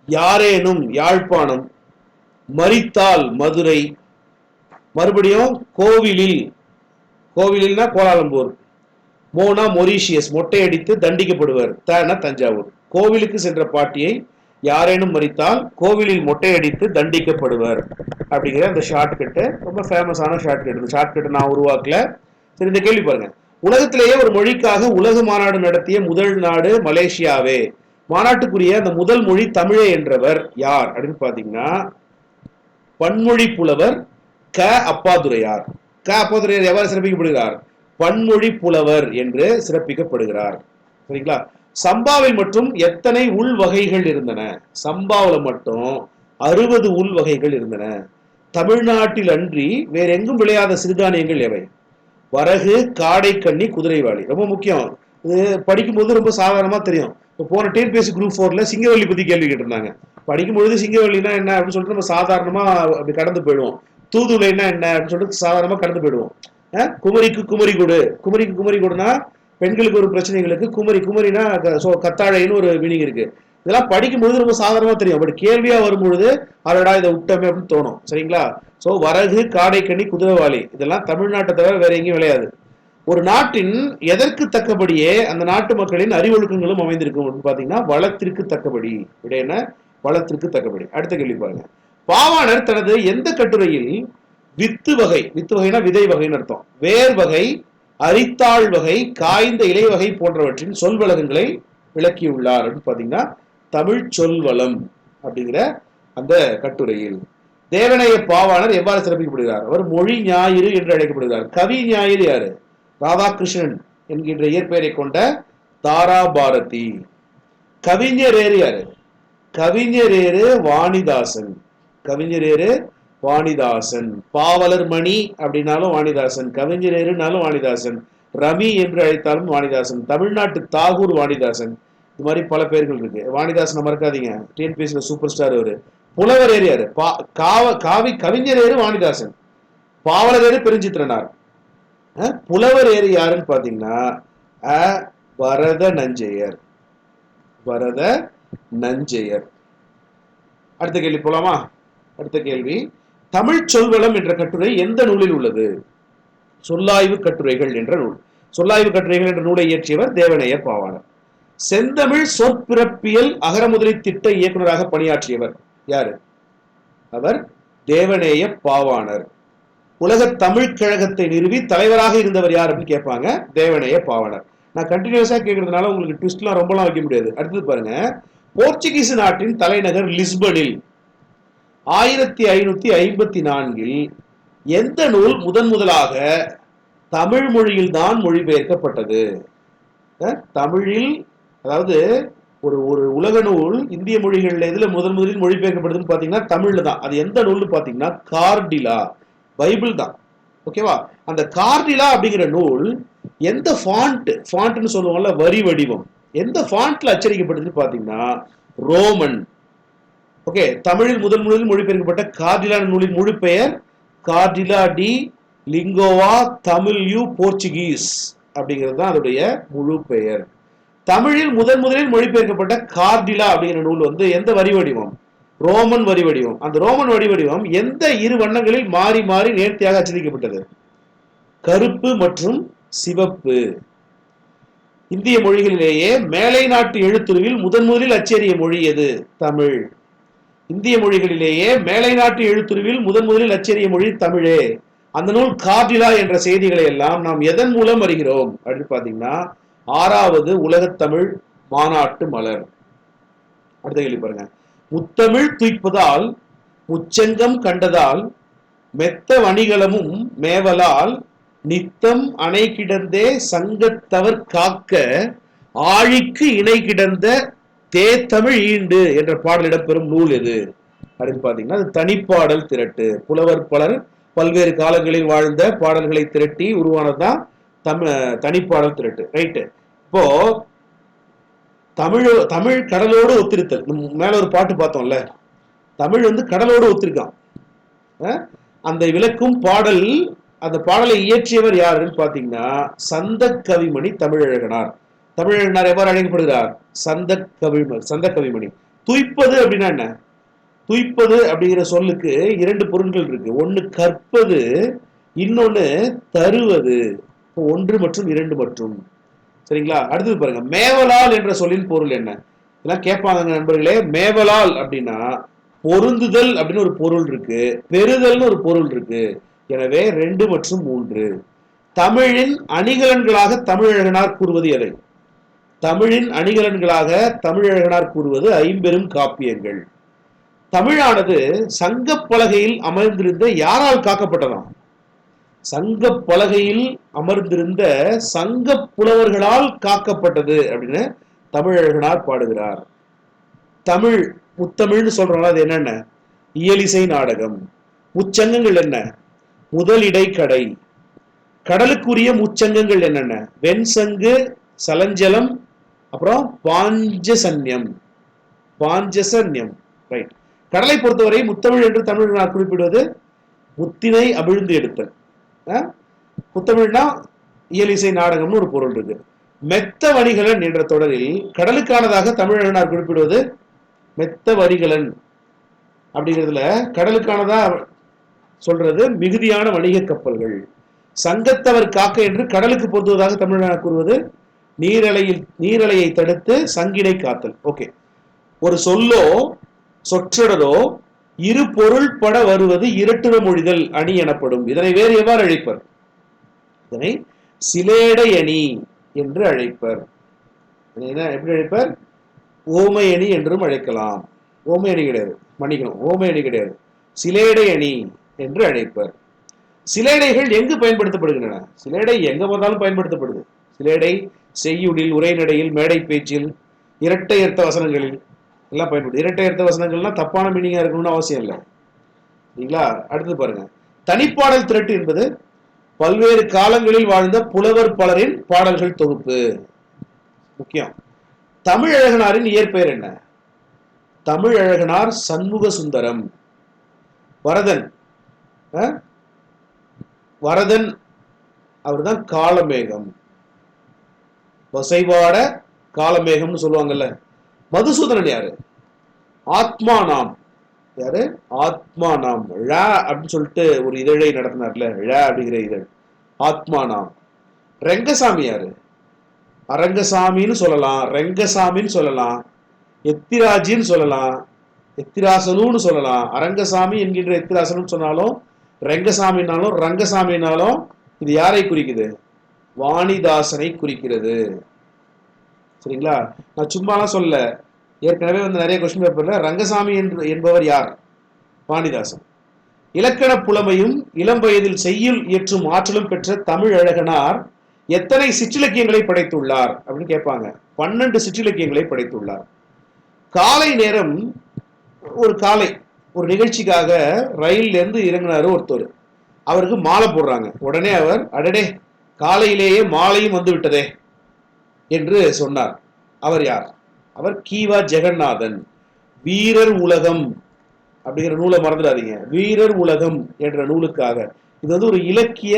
யாரேனும் யாழ்ப்பாணம், மரித்தால் மதுரை, மறுபடியும் கோவிலில், கோவிலில்னா கோலாலம்பூர், மோனா மொரீஷியஸ், மொட்டையடித்து தண்டிக்கப்படுவர், தன தஞ்சாவூர். கோவிலுக்கு சென்ற பாட்டியை யாரேனும் மரித்தால் கோவிலில் மொட்டையடித்து தண்டிக்கப்படுவர் அப்படிங்கிற அந்த ஷார்ட்கட்டு ரொம்ப ஃபேமஸான ஷார்ட்கட். இந்த ஷார்ட்கட்டை நான் உருவாக்கல. சரி, இந்த கேள்வி பாருங்க. உலகத்திலேயே ஒரு மொழிக்காக உலக மாநாடு நடத்திய முதல் நாடு மலேசியாவே. மாநாட்டுக்குரிய அந்த முதல் மொழி தமிழே என்றவர் யார் அப்படின்னு பாத்தீங்கன்னா பன்மொழி புலவர் க அப்பாதுரையார். க அப்பாதுரையார் எவ்வாறு சிறப்பிக்கப்படுகிறார்? பன்மொழி புலவர் என்று சிறப்பிக்கப்படுகிறார். சரிங்களா? சம்பாவில் மட்டும் எத்தனை உள் வகைகள் இருந்தன? சம்பாவில் மட்டும் 60 உள் வகைகள் இருந்தன. தமிழ்நாட்டில் அன்றி வேற எங்கும் விளையாத சிறுதானியங்கள் எவை? வரகு, காடைக்கண்ணி, குதிரைவாளி. ரொம்ப முக்கியம். இது படிக்கும்போது ரொம்ப சாதாரணமா தெரியும். இப்போ போன டிஎன்பிஎஸ்சி குரூப் 4ல சிங்கவல்லி பத்தி கேள்வி கேட்டிருந்தாங்க. படிக்கும்பொழுது சிங்கவல்லினா என்ன அப்படின்னு சொல்லிட்டு நம்ம சாதாரணமா அப்படி கடந்து போயிடுவோம். தூதுளைன்னா என்ன அப்படின்னு சொல்லிட்டு சாதாரணமா கடந்து போயிடுவோம். குமரிக்கு குமரி கொடு, குமரிக்கு குமரி கொடுனா பெண்களுக்கு ஒரு பிரச்சனைகளுக்கு குமரி, குமரினா கத்தாழைன்னு ஒரு மீனிங் இருக்கு. இதெல்லாம் படிக்கும்பொழுது ரொம்ப சாதாரணமா தெரியும். பட் கேள்வியா வரும்பொழுது அதடா இதை விட்டமே அப்படின்னு தோணும். சரிங்களா? சோ வரகு, காடைக்கண்ணி, குதிரைவாளி இதெல்லாம் தமிழ்நாட்டை தவிர வேற எங்கேயும் விளையாது. ஒரு நாட்டின் எதற்கு தக்கபடியே அந்த நாட்டு மக்களின் அறிவொழுக்கங்களும் அமைந்திருக்கும் அப்படின்னு பாத்தீங்கன்னா வளத்திற்கு தக்கபடி. என்ன? வளத்திற்கு தக்கபடி. அடுத்த கேள்வி பாருங்க. பாவாணர் தனது எந்த கட்டுரையில் வித்து வகை, வித்து வகைனா விதை வகைன்னு அர்த்தம், வேர் வகை, அரித்தாள் வகை, காய்ந்த இலை வகை போன்றவற்றின் சொல் வழக்கங்களை விளக்கியுள்ளார் அப்படின்னு பாத்தீங்கன்னா தமிழ் சொல்வளம் அப்படிங்கிற அந்த கட்டுரையில். தேவநேய பாவாணர் எவ்வாறு சிறப்பிக்கப்படுகிறார்? அவர் மொழி ஞாயிறு என்று அழைக்கப்படுகிறார். கவி ஞாயிறு யாரு? ராதாகிருஷ்ணன் என்கின்ற இயற்பெயரை கொண்ட தாராபாரதி. கவிஞரேறு யாரு? கவிஞரேறு வாணிதாசன். கவிஞரேறு வாணிதாசன். பாவலர் மணி அப்படின்னாலும் வாணிதாசன், கவிஞரேறுனாலும் வாணிதாசன், ரமி என்று அழைத்தாலும் வாணிதாசன், தமிழ்நாட்டு தாகூர் வாணிதாசன். இது மாதிரி பல பேர்கள் இருக்கு. வாணிதாசனை மறக்காதீங்க, டிஎன்பிஎஸ்சில சூப்பர் ஸ்டார் அவரு. புலவர் ஏறியாரு, காவி கவிஞர் ஏறு வாணிதாசன், பாவலர் ஏறு பெருஞ்சித்திரனார். புலவர் ஏறு யாருன்னு பாத்தீங்கன்னா வரத நஞ்சையர். வரத நஞ்சையர். அடுத்த கேள்வி போலாமா? அடுத்த கேள்வி. தமிழ் சொல்வளம் என்ற கட்டுரை எந்த நூலில் உள்ளது? சொல்லாய்வு கட்டுரைகள் என்ற நூல். சொல்லாய்வு கட்டுரைகள் என்ற நூலை இயற்றியவர் தேவநேய பாவாணர். செந்தமிழ் சொற்பிறப்பியல் அகரமுதலி திட்ட இயக்குநராக பணியாற்றியவர் யாரு? அவர் தேவநேய பாவாணர். உலக தமிழ் கழகத்தை நிறுவி தலைவராக இருந்தவர் யார் அப்படின்னு கேட்பாங்க. தேவநேய பாவாணர். நான் கண்டினியூஸா கேட்கறதுனால உங்களுக்கு ட்விஸ்ட்லாம் ரொம்பலாம் வைக்க முடியாது. அடுத்தது பாருங்க, போர்ச்சுகீஸ் நாட்டின் தலைநகர் லிஸ்பனில் 1554 எந்த நூல் முதலாக தமிழ் மொழியில் தான் மொழிபெயர்க்கப்பட்டது? தமிழில், அதாவது ஒரு ஒரு உலக நூல் இந்திய மொழிகள்ல எதுல முதலில் மொழிபெயர்க்கப்படுதுன்னு பாத்தீங்கன்னா தமிழ்ல தான். அது எந்த நூல்னு பாத்தீங்கன்னா கார்டிலா, பைபிள் தான். ஓகேவா? அந்த கார்டிலா அப்படிங்கிற நூல் எந்த ஃபாண்ட்னு சொல்லுவாங்கல்ல, வரி வடிவம், எந்த ஃபாண்ட்ல அச்சடிக்கப்பட்டதுன்னு பாத்தீங்கன்னா ரோமன். ஓகே, தமிழில் முதலில் மொழிபெயர்க்கப்பட்ட கார்டிலா நூலின் முழு பெயர் கார்டிலா டி லிங்கோவா தமிழ் யூ போர்ச்சுகீஸ் அப்படிங்கிறது தான் அதோடைய முழு பெயர். தமிழில் முதலில் மொழிபெயர்க்கப்பட்ட கார்டிலா அப்படிங்கிற நூல் வந்து எந்த வரி வடிவம்? ரோமன் வரி வடிவம். அந்த ரோமன் வரி வடிவம் எந்த இரு வண்ணங்களில் மாறி மாறி நேர்த்தியாக அச்சடிக்கப்பட்டது? கருப்பு மற்றும் சிவப்பு. இந்திய மொழிகளிலேயே மேலை நாட்டு எழுத்துருவில் முதலில் அச்சேறிய மொழி எது? தமிழ். இந்திய மொழிகளிலேயே மேலை நாட்டு எழுத்துருவில் முதலில் அச்சேறிய மொழி தமிழே. அந்த நூல் கார்டிலா என்ற செய்திகளை எல்லாம் நாம் எதன் மூலம் அறிகிறோம் அப்படின்னு பாத்தீங்கன்னா 6வது உலகத்தமிழ் மாநாட்டு மலர். அடுத்த கேள்வி பாருங்க. முத்தமிழ் துய்ப்பதால் முச்செங்கம் கண்டதால் மெத்த வணிகளமும் மேவலால் நித்தம் அணை கிடந்தே சங்கத்தவர் காக்க ஆழிக்கு இணை கிடந்த தேத்தமிழ் ஈண்டு என்ற பாடல் இடம்பெறும் நூல் எது அப்படின்னு பாத்தீங்கன்னா அது தனிப்பாடல் திரட்டு. புலவர் பலர் பல்வேறு காலங்களில் வாழ்ந்த பாடல்களை திரட்டி உருவானதுதான் தனிப்பாடல் திரட்டு. ரைட்டு. இப்போ தமிழ் கடலோடு ஒத்திருத்தல், மேல ஒரு பாட்டு பார்த்தோம்ல, தமிழ் வந்து கடலோடு ஒத்திருக்கான். அந்த விளக்கும் பாடல், அந்த பாடலை இயற்றியவர் யாருன்னு பாத்தீங்கன்னா சந்த கவிமணி தமிழழகனார். தமிழழகனார் எவ்வாறு அழைக்கப்படுகிறார்? சந்த கவிமணி. துய்ப்பது அப்படின்னா என்ன? துய்ப்பது அப்படிங்கிற சொல்லுக்கு 2 பொருட்கள் இருக்கு. ஒன்னு கற்பது, இன்னொன்னு தருவது. 1 மற்றும் 2 மற்றும். சரிங்களா? அடுத்தது பாருங்க, மேவலால் என்ற சொல்லின் பொருள் என்ன? இதெல்லாம் கேட்பாங்க நண்பர்களே. மேவலால் அப்படின்னா பொருந்துதல் அப்படின்னு ஒரு பொருள் இருக்கு, பெறுதல்னு ஒரு பொருள் இருக்கு. எனவே 2 மற்றும் 3. தமிழின் அணிகலன்களாக தமிழழகனார் கூறுவது எதை? தமிழின் அணிகலன்களாக தமிழழகனார் கூறுவது 50 காப்பியங்கள். தமிழானது சங்க பலகையில் அமர்ந்திருந்த யாரால் காக்கப்பட்டதாம்? சங்க பலகையில் அமர்ந்திருந்த சங்க புலவர்களால் காக்கப்பட்டது அப்படின்னு தமிழழகனார் பாடுகிறார். தமிழ் முத்தமிழ்னு சொல்றோம்ல, அது என்னென்ன? இயலிசை நாடகம். முச்சங்கங்கள் என்ன? முதலிடை கடை. கடலுக்குரிய முச்சங்கங்கள் என்னென்ன? வெண்சங்கு, சலஞ்சலம், அப்புறம் பாஞ்சசன்யம். ரைட். கடலை பொறுத்தவரை முத்தமிழ் என்று தமிழ் குறிப்பிடுவது முத்தினை அமிழ்ந்து எடுத்தல். முத்தமிழ்னா இயலிசை நாடகம்னு ஒரு பொருள் இருக்கு. மெத்த வணிகலன் என்ற தொடரில் கடலுக்கானதாக தமிழழகனார் குறிப்பிடுவது மெத்த வரிகலன் அப்படிங்கிறதுல கடலுக்கானதா சொல்றது மிகுதியான வணிக கப்பல்கள். சங்கத்தவர் காக்க என்று கடலுக்கு பொருத்துவதாக தமிழழகனார் கூறுவது நீரலையை தடுத்து சங்கினை காத்தல். ஓகே. ஒரு சொல்லோ சொற்றொடரோ இரு பொருள் பட வருவது இரட்டுற மொழிதல் அணி எனப்படும். இதனை வேறு எவ்வாறு அழைப்பர்? இதனை சிலேடை அணி என்று அழைப்பர். எப்படி அழைப்பர்? ஓமை அணி என்றும் அழைக்கலாம். ஓமை அணி கிடையாது, மன்னிக்கணும், ஓமை அணி கிடையாது, சிலேடை அணி என்று அழைப்பர். சிலேடைகள் எங்கு பயன்படுத்தப்படுகின்றன? சிலேடை எங்க பார்த்தாலும் பயன்படுத்தப்படுது. சிலேடை செய்யுளில், உரைநடையில், மேடை பேச்சில், இரட்டை அர்த்த வசனங்களில் எல்லாம் பயன்படுது. இரட்டை அர்த்த வசனங்கள்னா தப்பான மீனிங்கா இருக்கணும்னு அவசியம் இல்லை. சரிங்களா? அடுத்து பாருங்க, தனிப்பாடல் திரட்டு என்பது பல்வேறு காலங்களில் வாழ்ந்த புலவர் பலரின் பாடல்கள் தொகுப்பு. முக்கியம். தமிழழகனாரின் இயற்பெயர் என்ன? தமிழழகனார் சண்முக சுந்தரம். வரதன் அவர்தான் காலமேகம். வசைவாட காலமேகம்னு சொல்லுவாங்கல்ல. மதுசூதனன் யாரு? ஆத்மா நாம். யாரு? ஆத்மானாம். ழ அப்படின்னு சொல்லிட்டு ஒரு இதழை நடத்தினார்ல, ழ அப்படிங்கிற இதழ், ஆத்மானாம். ரெங்கசாமி யாரு? அரங்கசாமின்னு சொல்லலாம், ரெங்கசாமின்னு சொல்லலாம், எத்திராஜின்னு சொல்லலாம், எத்திராசனுன்னு சொல்லலாம். அரங்கசாமி என்கின்ற எத்திராசனும் சொன்னாலும், ரெங்கசாமினாலும் ரங்கசாமினாலும் இது யாரை குறிக்குது? வாணிதாசனை குறிக்கிறது. சரிங்களா? நான் சும்மாலாம் சொல்ல, ஏற்கனவே வந்து நிறைய கொஸ்டின் பேப்பர்ல ரங்கசாமி என்பவர் யார்? வாணிதாசன். இலக்கண புலமையும் இளம் வயதில் செய்யுள் இயற்றும் ஆற்றலும் பெற்ற தமிழ் அழகனார் எத்தனை சிற்றிலக்கியங்களை படைத்துள்ளார் அப்படின்னு கேட்பாங்க. 12 சிற்றிலக்கியங்களை படைத்துள்ளார். காலை நேரம், ஒரு நிகழ்ச்சிக்காக ரயில்ல இருந்து இறங்கினாரு ஒருத்தர். அவருக்கு மாலை போடுறாங்க. உடனே அவர், அடடே காலையிலேயே மாலையும் வந்து விட்டதே என்று சொன்னார். அவர் யார்? அவர் கீவா ஜெகநாதன். வீரர் உலகம் அப்படிங்கிற நூலை மறந்துடாதீங்க. வீரர் உலகம் என்ற நூலுக்காக, இது வந்து ஒரு இலக்கிய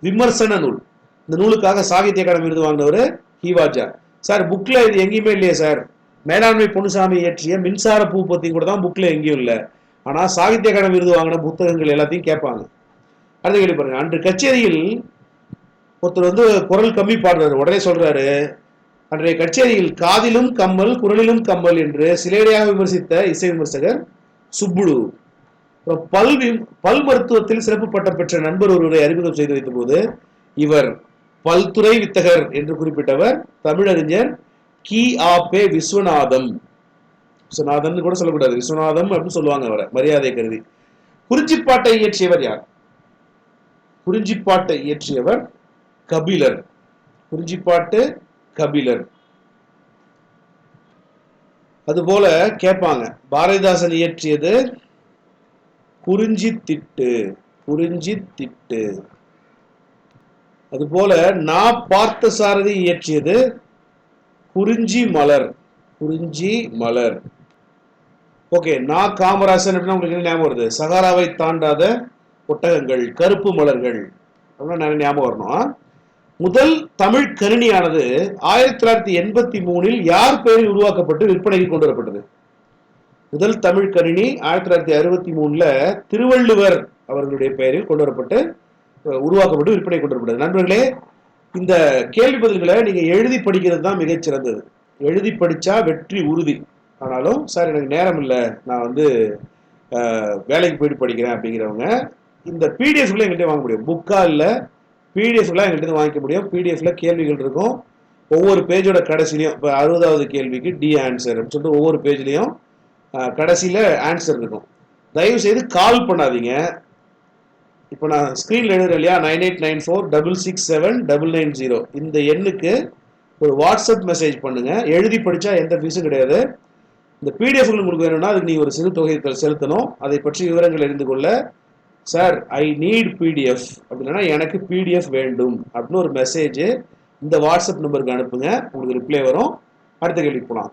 விமர்சன நூல். இந்த நூலுக்காக சாகித்ய அகாடமி விருது வாங்கினவர் கீவாஜா சார். புக்ல இது எங்கேயுமே இல்லையே சார். மேலாண்மை பொன்னுசாமி இயற்றிய மின்சார பூ பத்தி கூட தான் புக்ல எங்கேயும் இல்லை. ஆனா சாகித்ய அகாடமி விருது வாங்கின புத்தகங்கள் எல்லாத்தையும் கேட்பாங்க. அடுத்த கேள்வி பாருங்க. அன்று கச்சேரியில் ஒருத்தர் வந்து குரல் கம்மி பாடுறாரு. உடனே சொல்றாரு, அன்றைய கச்சேரியில் காதிலும் கம்மல் குரலிலும் கம்மல் என்று சிலேடையாக விமர்சித்த இசை விமர்சகர் சுப்புடு. பல் மருத்துவத்தில் சிறப்பு பட்டம் பெற்ற நண்பர் ஒருவரை அறிமுகம் செய்து வைத்த போது இவர் பல்துறை வித்தகர் என்று குறிப்பிட்டவர் தமிழறிஞர் கி. ஆ. பெ. விஸ்வநாதம். விஸ்வநாதன் கூட சொல்லக்கூடாது, விஸ்வநாதம் அப்படின்னு சொல்லுவாங்க அவரை மரியாதை கருதி. குறிஞ்சிப்பாட்டை இயற்றியவர் யார்? குறிஞ்சிப்பாட்டை இயற்றியவர் கபிலர். குறிஞ்சிப்பாட்டு கபிலர். அதுபோல கேட்பாங்க, பாரதிதாசன் இயற்றியது குறிஞ்சி திட்டு. குறிஞ்சி திட்டு. அதுபோல நா. பார்த்தசாரதி இயற்றியது குறிஞ்சி மலர். குறிஞ்சி மலர். ஓகே. நா. காமராசன் அப்படின்னா உங்களுக்கு என்ன ஞாபகம் வருது? சகாராவை தாண்டாத ஒட்டகங்கள், கருப்பு மலர்கள் அப்படின்னா ஞாபகம் வரணும். முதல் தமிழ் கணினியானது 1983 யார் பெயரில் உருவாக்கப்பட்டு விற்பனைக்கு கொண்டு வரப்பட்டது? முதல் தமிழ் கணினி 1963 திருவள்ளுவர் அவர்களுடைய பெயரில் கொண்டு வரப்பட்டு உருவாக்கப்பட்டு விற்பனை கொண்டு வரப்பட்டது. நண்பர்களே, இந்த கேள்வி பதில்களை நீங்க எழுதி படிக்கிறது தான் மிகச்சிறந்தது. எழுதி படிச்சா வெற்றி உறுதி. ஆனாலும் சார் எனக்கு நேரம் இல்லை, நான் வந்து வேலைக்கு போயிட்டு படிக்கிறேன் அப்படிங்கிறவங்க இந்த பிடிஎஃப்ல எங்கள்கிட்ட வாங்க முடியும். புக்கா இல்லை, பிடிஎஃப்லாம் எங்கள்கிட்ட வாங்கிக்க முடியும். பிடிஎஃப்ல கேள்விகள் இருக்கும். ஒவ்வொரு பேஜோட கடைசிலையும், இப்போ 60வது கேள்விக்கு டி ஆன்சர் அப்படின்னு சொல்லிட்டு ஒவ்வொரு பேஜ்லையும் கடைசியில ஆன்சர் இருக்கும். தயவு செய்து கால் பண்ணாதீங்க. இப்போ நான் ஸ்கிரீன்ல எழுதுறேன் இல்லையா, 9894667990 இந்த எண்ணுக்கு ஒரு வாட்ஸ்அப் மெசேஜ் பண்ணுங்க. எழுதி படிச்சா எந்த ஃபீஸும் கிடையாது. இந்த பிடிஎஃப் உங்களுக்கு வேணும்னா அதுக்கு நீங்க ஒரு சிறு தொகை செலுத்தணும். அதை பற்றி விவரங்கள் அறிந்து கொள்ள, சார் ஐ நீட் பிடிஎஃப் அப்படின்னா எனக்கு பிடிஎஃப் வேண்டும் அப்படின்னு ஒரு மெசேஜ் இந்த வாட்ஸ்அப் நம்பருக்கு அனுப்புங்க. உங்களுக்கு ரிப்ளை வரும். அடுத்த கேள்வி போகலாம்.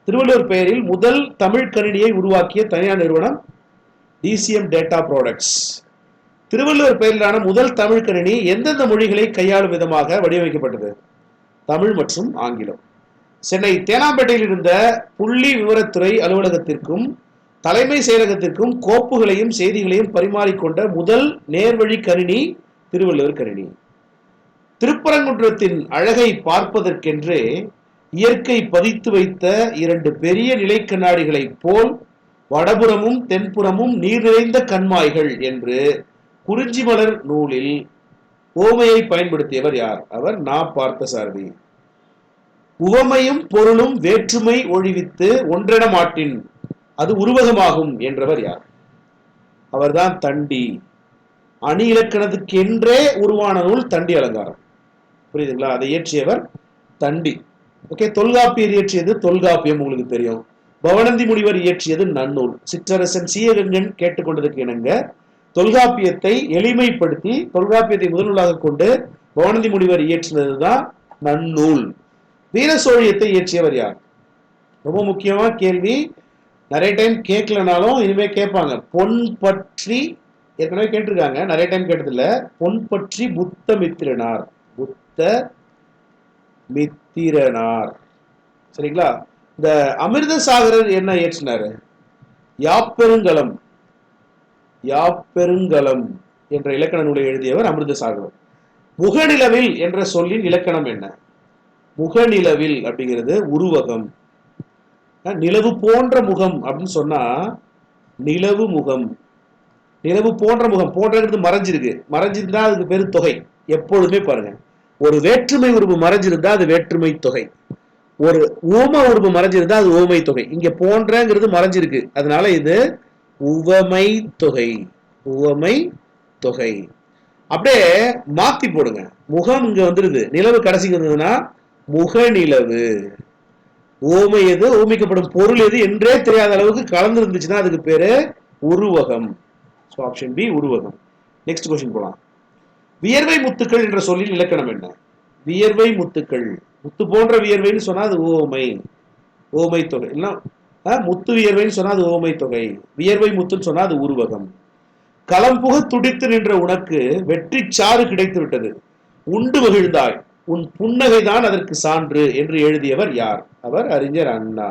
திருவள்ளுவர் பெயரில் முதல் தமிழ் கணினியை உருவாக்கிய தனியார் நிறுவனம் டிசிஎம் டேட்டா ப்ராடக்ட்ஸ். திருவள்ளுவர் பெயரிலான முதல் தமிழ் கணினி எந்தெந்த மொழிகளை கையாளும் விதமாக வடிவமைக்கப்பட்டது? தமிழ் மற்றும் ஆங்கிலம். சென்னை தேனாம்பேட்டையில் இருந்த புள்ளி விவரத்துறை அலுவலகத்திற்கும் தலைமை செயலகத்திற்கும் கோப்புகளையும் செய்திகளையும் பரிமாறிக்கொண்ட முதல் நேர்வழி கணினி திருவள்ளுவர் கணினி. திருப்பரங்குன்றத்தின் அழகை பார்ப்பதற்கென்றே இயற்கை பதித்து வைத்த 2 பெரிய நிலை கண்ணாடிகளைப் போல் வடபுறமும் தென்புறமும் நீர் நிறைந்த கண்மாய்கள் என்று குறிஞ்சி மலர் நூலில் ஓமையை பயன்படுத்தியவர் யார்? அவர் நா. பார்த்தசாரதி. உவமையும் பொருளும் வேற்றுமை ஒழிவித்து ஒன்றென மாட்டின் அது உருவகமாகும் என்றவர் யார்? அவர்தான் தண்டி. அணி இலக்கணத்துக்கு என்றே உருவான நூல் தண்டி அலங்காரம். புரியுதுங்களா? அதை இயற்றியவர் தண்டி. ஓகே. தொல்காப்பியர் இயற்றியது தொல்காப்பியம், உங்களுக்கு தெரியும். பவனந்தி முனிவர் இயற்றியது நன்னூல். சிற்றரசன் சீயகங்கன் கேட்டுக்கொண்டதுக்கு இணங்க தொல்காப்பியத்தை எளிமைப்படுத்தி தொல்காப்பியத்தை முதல் நூலாக கொண்டு பவனந்தி முனிவர் இயற்றினதுதான் நன்னூல். வீரசோழியத்தை இயற்றியவர் யார்? ரொம்ப முக்கியமான கேள்வி. நிறைய டைம் கேட்கலனாலும் இனிமே கேட்பாங்க. பொன் பற்றி ஏற்கனவே கேட்டிருக்காங்க, நிறைய டைம் கேட்டதில்ல. பொன் பற்றி புத்தமித்திரனார். புத்த மித்திரனார். சரிங்களா? இந்த அமிர்த சாகரர் என்ன இயற்றினாரு? யாப்பெருங்கலம் யாப்பெருங்கலம் என்ற இலக்கண நூலை எழுதியவர் அமிர்தசாகர். முகநிலவில் என்ற சொல்லின் இலக்கணம் என்ன? முகநிலவில் அப்படிங்கிறது உருவகம். நிலவு போன்ற முகம் அப்படின்னு சொன்னா நிலவு முகம். நிலவு போன்ற முகம், போன்றது மறைஞ்சிருக்கு, மறைஞ்சிருந்தா அதுக்கு பேரு தொகை. எப்பொழுதுமே பாருங்க, ஒரு வேற்றுமை உருவு மறைஞ்சிருந்தா அது வேற்றுமை தொகை, ஒரு ஊம உருவு மறைஞ்சிருந்தா அது ஊமை தொகை. இங்க போன்றங்கிறது மறைஞ்சிருக்கு, அதனால இது உவமை தொகை. உவமை தொகை. அப்படியே மாத்தி போடுங்க, முகம் இங்க வந்துருது, நிலவு கடைசிக்கு வந்ததுன்னா முகநிலவு. ஓமை எது, ஓமிக்கப்படும் பொருள் எது என்றே தெரியாத அளவுக்கு கலந்து இருந்துச்சுன்னா அதுக்கு பேரு உருவகம். ஆப்ஷன் பி உருவகம். நெக்ஸ்ட் கொஸ்டின் போலாம். வியர்வை முத்துக்கள் என்ற சொல்லின் இலக்கணம் என்ன? வியர்வை முத்துக்கள், முத்து போன்ற வியர்வைன்னு சொன்னா அது ஓமை, ஓமை தொகை. இல்ல முத்து வியர்வைன்னு சொன்னா அது ஓமை தொகை, வியர்வை முத்துன்னு சொன்னா அது உருவகம். களம்புக துடித்து நின்ற உனக்கு வெற்றி சாறு கிடைத்து விட்டது, உண்டு மகிழ்ந்தாய், உன் புன்னகைதான் அதற்கு சான்று என்று எழுதியவர் யார்? அவர் அறிஞர் அண்ணா.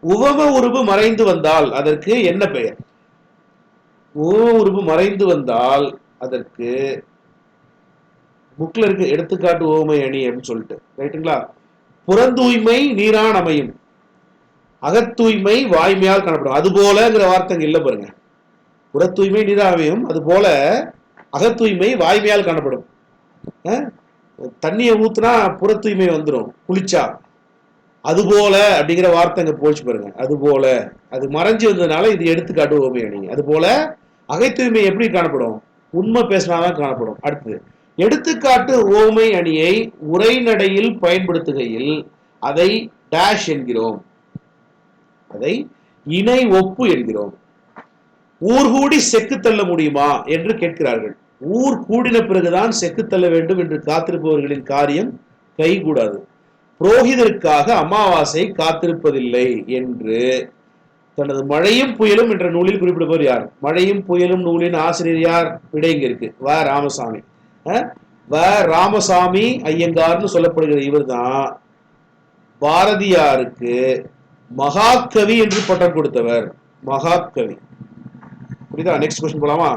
உவம உருவு மறைந்து வந்தால் அதற்கு என்ன பெயர்? உவம உருவு மறைந்து வந்தால் அதற்கு புக்ல இருக்கு, எடுத்துக்காட்டு ஓமை அணி அப்படின்னு சொல்லிட்டு, ரைட்டுங்களா? புறந்தூய்மை நீரான் அமையும், அகத்தூய்மை வாய்மையால் காணப்படும். அது போலங்கிற வார்த்தை இல்ல பாருங்க. புற தூய்மை நீரான் அமையும், அது போல அகத்தூய்மை வாய்மையால் காணப்படும். தண்ணியை ஊத்துனா புற தூய்மை வந்துடும் குளிச்சா, அது போல அப்படிங்கிற வார்த்தை அங்க போச்சு பாருங்க. அது போல, அது மறைஞ்சு வந்ததுனால இது எடுத்துக்காட்டு ஓமை அணி. அது போல அகைத்தூய்மை எப்படி காணப்படும்? உண்மை பேசினாதான் காணப்படும். அடுத்து, எடுத்துக்காட்டு ஓமை அணியை உரைநடையில் பயன்படுத்துகையில் அதை டேஷ் என்கிறோம், அதை இணை ஒப்பு என்கிறோம். ஊர் கூடி செக்கு தள்ள முடியுமா என்று கேட்கிறார்கள். ஊர் கூடின பிறகுதான் செக்கு தள்ள வேண்டும் என்று காத்திருப்பவர்களின் காரியம் கைகூடாது. புரோகிதருக்காக அமாவாசை காத்திருப்பதில்லை என்று தனது மழையும் புயலும் என்ற நூலில் குறிப்பிடுபவர் யார்? மழையும் புயலும் நூலின் ஆசிரியர் யார்? விடை இங்க இருக்கு, வ ராமசாமி. வ ராமசாமி ஐயங்கார்னு சொல்லப்படுகிற இவர் தான் பாரதியாருக்கு மகாகவி என்று பட்டம் கொடுத்தவர். மகாகவி. புரியுதா? நெக்ஸ்ட் கொஸ்டின் போலாமா?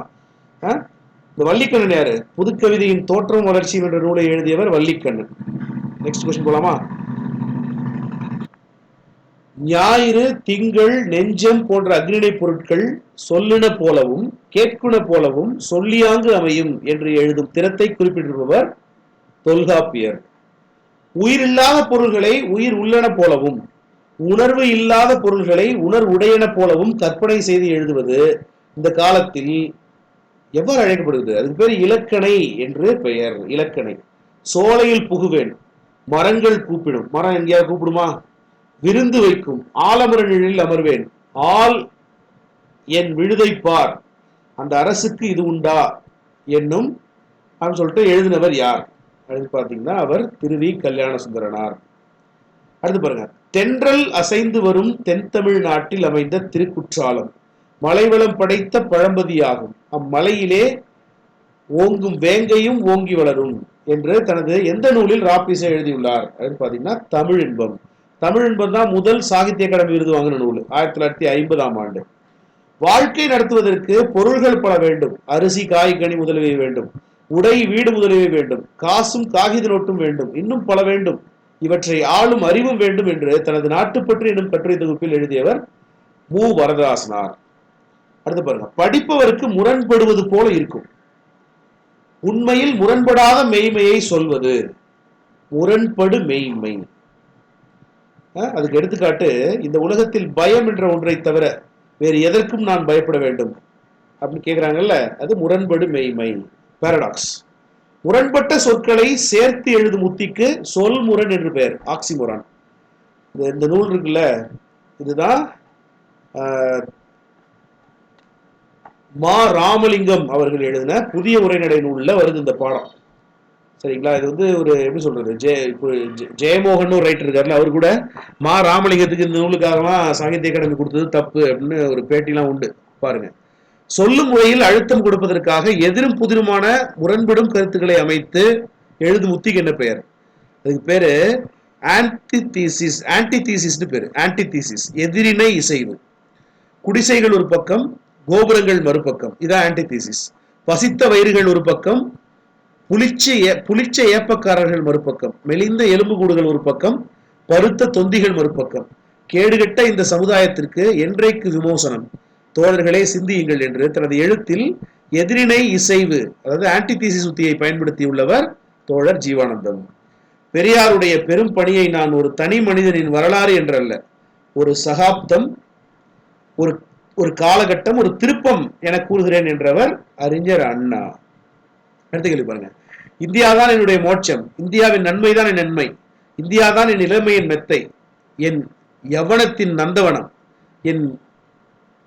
இந்த வள்ளிக்கண்ணன் யாரு? புதுக்கவிதையின் தோற்றம் வளர்ச்சியும் என்ற நூலை எழுதியவர் வள்ளிக்கண்ணன். நெக்ஸ்ட் கொஸ்டின் போலாமா? ஞாயிறு, திங்கள், நெஞ்சம் போன்ற அக்னிணை பொருட்கள் சொல்லின போலவும் கேட்குன போலவும் சொல்லியாங்கு அமையும் என்று எழுதும் திறத்தை குறிப்பிட்டிருப்பவர் தொல்காப்பியர். உயிரில்லாத பொருள்களை உயிர் உள்ளன போலவும் உணர்வு இல்லாத பொருள்களை உணர்வுடையன போலவும் கற்பனை செய்து எழுதுவது இந்த காலத்தில் எவ்வாறு அழைக்கப்படுகிறது? அதுக்கு பேர் இலக்கணை என்று பெயர். இலக்கணை. சோலையில் புகுவேன், மரங்கள் கூப்பிடும். மரம் எங்கேயாவது கூப்பிடுமா? விருந்து வைக்கும், ஆலமர நிழலில் அமர்வேன், ஆள் என் விழுதை பார், அந்த அரசுக்கு இது உண்டா என்னும் அப்படின்னு சொல்லிட்டு எழுதினவர் யார்? அப்படின்னு பார்த்தீங்கன்னா அவர் திருவி கல்யாண சுந்தரனார். அடுத்து பாருங்க, தென்றல் அசைந்து வரும் தென்தமிழ் நாட்டில் அமைந்த திருக்குற்றாலம் மலைவளம் படைத்த பழம்பதியாகும், அம்மலையிலே ஓங்கும் வேங்கையும் ஓங்கி வளரும் என்று தனது எந்த நூலில் ராபிசை எழுதியுள்ளார் அப்படின்னு பார்த்தீங்கன்னா தமிழ் இன்பம். தமிழ் இன்பம் தான் முதல் சாகித்ய அகாடமி விருது வாங்கின நூல், 1950ஆம் ஆண்டு. வாழ்க்கை நடத்துவதற்கு பொருள்கள் பல வேண்டும், அரிசி காய் கனி முதலியவை வேண்டும், உடை வீடு முதலியவை வேண்டும், காசும் காகித நோட்டும் வேண்டும், இன்னும் பல வேண்டும், இவற்றை ஆளும் அறிவும் வேண்டும் என்று தனது நாட்டுப்பற்று என்னும் கட்டுரை தொகுப்பில் எழுதியவர் மு வரதராசனார். அடுத்து பாருங்க, படிப்பவருக்கு முரண்படுவது போல இருக்கும், உண்மையில் முரண்படாத மெய்மையை சொல்வது. முரண்படு மெய்மை. அதுக்கு எடுத்துக்காட்டு, இந்த உலகத்தில் பயம் என்ற ஒன்றை தவிர வேறு எதற்கும் நான் பயப்பட வேண்டும் அப்படின்னு கேட்கிறாங்கல்ல, அது முரண்படு மெய்மை, பாரடாக்ஸ். முரண்பட்ட சொற்களை சேர்த்து எழுதும் உத்திக்கு சொல் முரண் என்று பெயர், ஆக்சிமோரான். இந்த நூல் இருக்குல்ல, இதுதான் மா ராமலிங்கம் அவர்கள் எழுதின புதிய உரைநடை நூல்ல வருது இந்த பாடம். சரிங்களா? இது வந்து ஒரு எப்படி சொல்றது, ஜெயமோகன் ஒரு ரைட்டர் இருக்காருல்ல, அவர் கூட மா ராமலிங்கத்துக்கு இந்த நூலுக்காகவா சாகித்ய அகாடமி கொடுத்தது தப்பு அப்படின்னு ஒரு பேட்டிலாம் உண்டு பாருங்க. சொல்லும் முறையில் அழுத்தம் கொடுப்பதற்காக எதிரும் புதிருமான முரண்படும் கருத்துக்களை அமைத்து எழுதும் உத்திக்கு என்ன பெயர்? அதுக்கு பேரு ஆன்டிதீசிஸ். ஆன்டிதீசிஸ்னு பேரு. ஆன்டிதீசிஸ், எதிரினை இசைவு. குடிசைகள் ஒரு பக்கம், கோபுரங்கள் மறுபக்கம். இதான் ஆன்டிதீசிஸ். பசித்த வயிறுகள் ஒரு பக்கம், புளிச்ச ஏப்பக்காரர்கள் மறுபக்கம், மெலிந்த எலும்புக்கூடுகள் ஒரு பக்கம், பருத்த தொந்திகள் மறுபக்கம். கேடுகட்ட இந்த சமுதாயத்திற்கு என்றைக்கு விமோசனம்? தோழர்களே சிந்தியுங்கள் என்று தனது எழுத்தில் எதிரினை இசைவு, அதாவது ஆன்டிதீசிஸ் உத்தியை பயன்படுத்தியுள்ளவர் தோழர் ஜீவானந்தம். பெரியாருடைய பெரும் பணியை நான் ஒரு தனி மனிதனின் வரலாறு என்றல்ல, ஒரு சகாப்தம், ஒரு ஒரு காலகட்டம், ஒரு திருப்பம் என கூறுகிறேன் என்றவர் அறிஞர் அண்ணா. அடுத்த கேள்வி பாருங்க. இந்தியாதான் என்னுடைய மோட்சம், இந்தியாவின் நன்மைதான் என் நன்மை, இந்தியாதான் என் இளமையின் மெத்தை, என் யவனத்தின் நந்தவனம், என்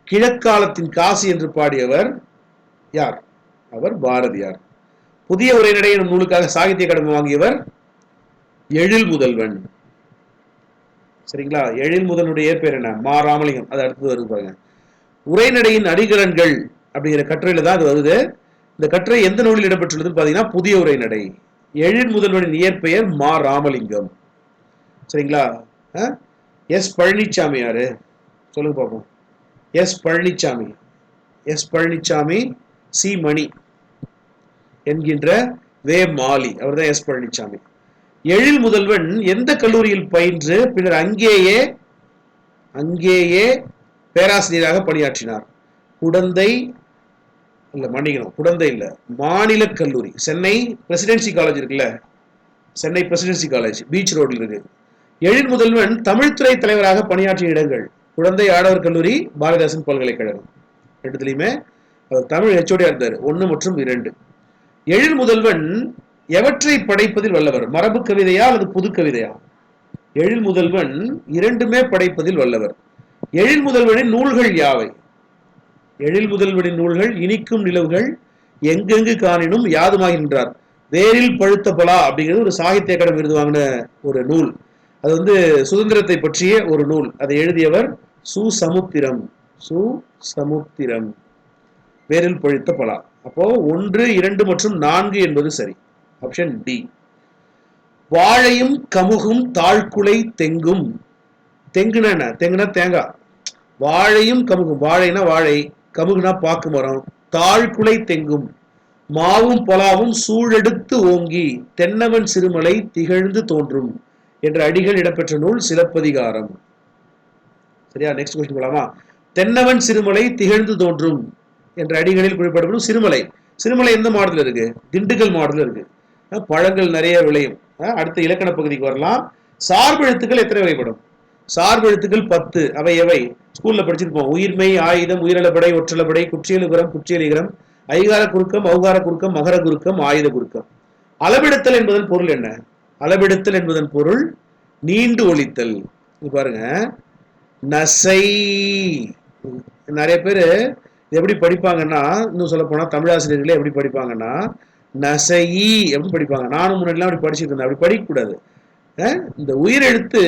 கிழக்காலத்தின் காசி என்று பாடியவர் யார்? அவர் பாரதியார். புதிய உரைநடை எனும் நூலுக்காக சாகித்ய அகாடமி வாங்கியவர் எழில் முதல்வன். சரிங்களா? எழில் முதல்வனுடைய பேர் என்ன? மா ராமலிங்கம். அது அடுத்தது வருது பாருங்க. உரைநடையின் அடிகலன்கள் அப்படிங்கிற கட்டுரையில தான் அது வருது. இந்த கட்டுரை எந்த நூலில் இடம்பெற்றுள்ளதுன்னு பாத்தீங்கன்னா புதிய உரைநடை. எழில் முதல்வனின் இயற்பெயர் மா ராமலிங்கம். சரிங்களா? எஸ் பழனிசாமி யாரு சொல்லுங்க பார்ப்போம். S Palaniswami, S Palaniswami, C Mani என்கின்ற வே மாலி, அவர் தான் எஸ் பழனிசாமி. எழில் முதல்வன் எந்த கல்லூரியில் பயின்று பின்னர் அங்கேயே பேராசிரியராக பணியாற்றினார்? குடந்தை இல்ல, மாநில கல்லூரி, சென்னை பிரசிடென்சி காலேஜ் இருக்குல்ல, சென்னை பிரசிடென்சி காலேஜ் பீச் ரோடில் இருக்கு. எழில் முதல்வன் தமிழ்துறை தலைவராக பணியாற்றிய இடங்கள்: குடந்தை ஆடவர் கல்லூரி, பாரதிதாசன் பல்கலைக்கழகம். ரெண்டுத்திலையுமே அவர் தமிழ் ஹெச்ஓடியா இருந்தார், 1 மற்றும் 2. எழில் முதல்வன் எவற்றை படைப்பதில் வல்லவர்? மரபு கவிதையா அல்லது புது கவிதையா? எழில் முதல்வன் இரண்டுமே படைப்பதில் வல்லவர். எழில் முதல்வனின் நூல்கள் யாவை? எழில் முதல்வனின் நூல்கள் இனிக்கும் நிலவுகள், எங்கெங்கு காணினும் யாதுமாகின்றார், வேரில் பழுத்த பலா அப்படிங்கிறது ஒரு சாகித்ய அகாடமி விருது வாங்கின ஒரு நூல். அது சுதந்திரத்தை பற்றிய ஒரு நூல். அதை எழுதியவர் சு சமுத்திரம். வேரில் பழுத்த பலா. அப்போ 1, 2 மற்றும் 4 என்பது சரி. Option D. வாழையும் கமுகும் தாழ்குலை தெங்கும். தெங்குனா என்ன? தெங்குனா தேங்காய். வாழையும் கமுகும், வாழைனா வாழை, கமுகுனா பாக்கு மரம். தாழ்குலை தெங்கும், மாவும் பலாவும் சூழெடுத்து ஓங்கி தென்னவன் சிறுமலை திகழ்ந்து தோன்றும் என்ற அடிகள் இடம்பெற்ற நூல் சிலப்பதிகாரம். சரியா? நெக்ஸ்ட் கொஸ்டின் போலாமா? தென்னவன் சிறுமலை திகழ்ந்து தோன்றும் என்ற அடிகளில் குறிப்பிடப்படும் சிறுமலை. சிறுமலை எந்த மாவட்டத்தில் இருக்கு? திண்டுக்கல் மாவட்டத்தில் இருக்கு. பழங்கள் நிறைய விளையும். அடுத்த இலக்கண பகுதிக்கு வரலாம். சார்பெழுத்துக்கள் எத்தனை வகைப்படும்? சார்பெழுத்துக்கள் 10. அவை எவை? ஸ்கூல்ல படிச்சிருப்போம். உயிர்மை, ஆயுதம், உயிரிழப்படை, ஒற்றலப்படை, குற்றியலுகரம், குற்றியலிகரம், ஐகார குறுக்கம், ஔகார குறுக்கம், மகர குறுக்கம், ஆயுத குறுக்கம். அளபெடுத்தல் என்பதன் பொருள் என்ன? அளபெடுத்தல் என்பதன் பொருள் நீண்டு ஒலித்தல். பாருங்க, நசை. நிறைய பேரு எப்படி படிப்பாங்கன்னா, இன்னும் சொல்ல போனா தமிழாசிரியர்களே எப்படி படிப்பாங்கன்னா நசை அப்படின்னு படிப்பாங்க. நானும் முன்னாடிலாம் அப்படி படிச்சுட்டு இருந்தேன். அப்படி படிக்க கூடாது. இந்த உயிரெழுத்து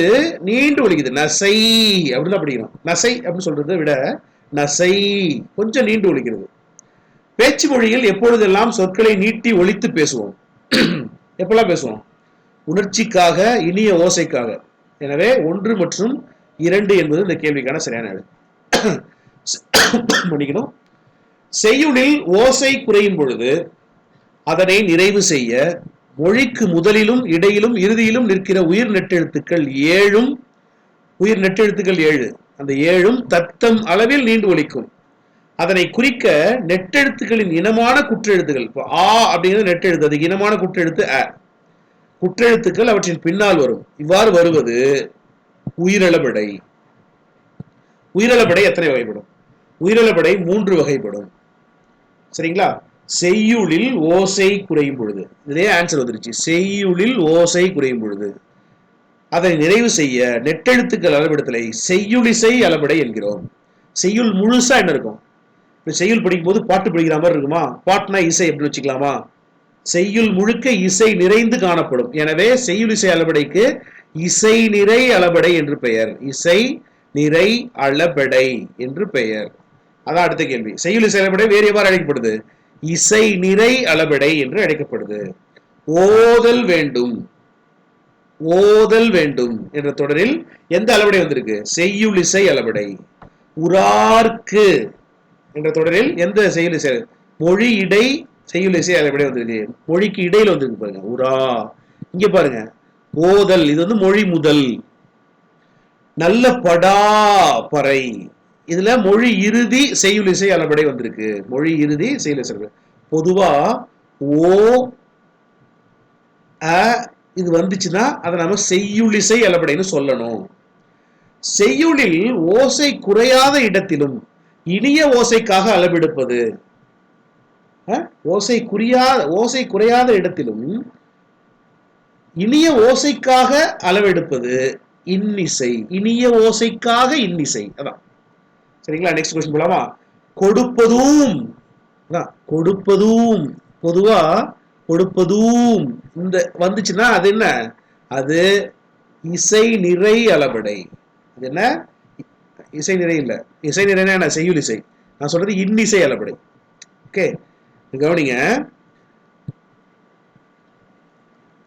நீண்டு ஒலிக்குது. நசை அப்படின்னு படிக்கணும். நசை அப்படின்னு சொல்றதை விட நசை கொஞ்சம் நீண்டு ஒலிக்கிறது. பேச்சு மொழியில் எப்பொழுதெல்லாம் சொற்களை நீட்டி ஒலித்து பேசுவோம்? எப்பெல்லாம் பேசுவோம்? உணர்ச்சிக்காக, இனிய ஓசைக்காக. எனவே 1 மற்றும் 2 என்பது இந்த கேள்விக்கான சரியான விடை. மன்னிக்கணும். செய்யுளில் ஓசை குறையும் பொழுது அதனை நிறைவு செய்ய மொழிக்கு முதலிலும் இடையிலும் இறுதியிலும் நிற்கிற உயிர் நெட்டெழுத்துக்கள் 7. அந்த 7 தத்தம் அளவில் நீண்டு ஒலிக்கும். அதனை குறிக்க நெட்டெழுத்துக்களின் இனமான குற்றெழுத்துக்கள். இப்போ ஆ அப்படிங்கிறது நெட்டெழுத்து, அதுக்கு இனமான குற்றெழுத்து அ. குற்றெழுத்துக்கள் அவற்றின் பின்னால் வரும். இவ்வாறு வருவது உயிரிழபடை. உயிரிழபடை எத்தனை வகைப்படும்? உயிரிழபடை 3 வகைப்படும். சரிங்களா? செய்யுளில் ஓசை குறையும் பொழுது, இதுலயே ஆன்சர் வந்துருச்சு. செய்யுளில் ஓசை குறையும் பொழுது அதை நிறைவு செய்ய நெட்டெழுத்துக்கள் அளபெடுத்தலை செய்யுளிசை அளபடை என்கிறோம். செய்யுள் முழுசா என்ன இருக்கும்? செய்யுள் படிக்கும் போது பாட்டு படிக்கிற மாதிரி இருக்குமா? பாட்டுனா இசை எப்படி வச்சுக்கலாமா? செய்யுள் முழுக்க இசை நிறைந்து காணப்படும். எனவே செய்யுள் இசை அளபடைக்கு இசை நிறை அளபடை என்று பெயர். இசை நிறை அளபடை என்று பெயர். அதான் அடுத்த கேள்வி. செய்யுள் இசை அளபடை வேறு எவ்வாறு அழைக்கப்படுது? இசை நிறை அளபடை என்று அழைக்கப்படுது. ஓதல் வேண்டும் என்ற தொடரில் எந்த அளபடை வந்திருக்கு? செய்யுள் இசை அளபடை. உரார்க்கு என்ற தொடரில் எந்த செய்யுளிசை மொழி இடை செய்யுளிசை அளபடி வந்திருக்கு. மொழிக்கு இடையில வந்திருக்கு பாருங்க. உரா. இங்க பாருங்க ஓதல், இது வந்து மொழி முதல். நல்ல படா பறை, இதுல மொழி இறுதி செய்யுளிசை அளபடை வந்திருக்கு. மொழி இறுதி செய்யுளிசை. பொதுவா ஓ அ இது வந்துச்சுன்னா அதை நம்ம செய்யுளிசை அளபடைன்னு சொல்லணும். செய்யுளில் ஓசை குறையாத இடத்திலும் இனிய ஓசைக்காக அளவெடுப்பது. ஓசை குறையாத இடத்திலும் இனிய ஓசைக்காக அளவெடுப்பது இன்னிசை. இனிய ஓசைக்காக இன்னிசை. அதான் சரிங்களா. நெக்ஸ்ட் क्वेश्चन போலாமா. கொடுப்பதும், கொடுப்பதும் பொதுவா கொடுப்பதும் இந்த வந்துச்சுன்னா அது என்ன, அது இசை நிறை அளபடை. அது என்ன, இசை நிறை இல்ல. இசை நிறைனா என்ன, செய்யுள் இசை. நான் சொல்றது இன்னிசை அளபடை. ஓகே, கவனிங்க.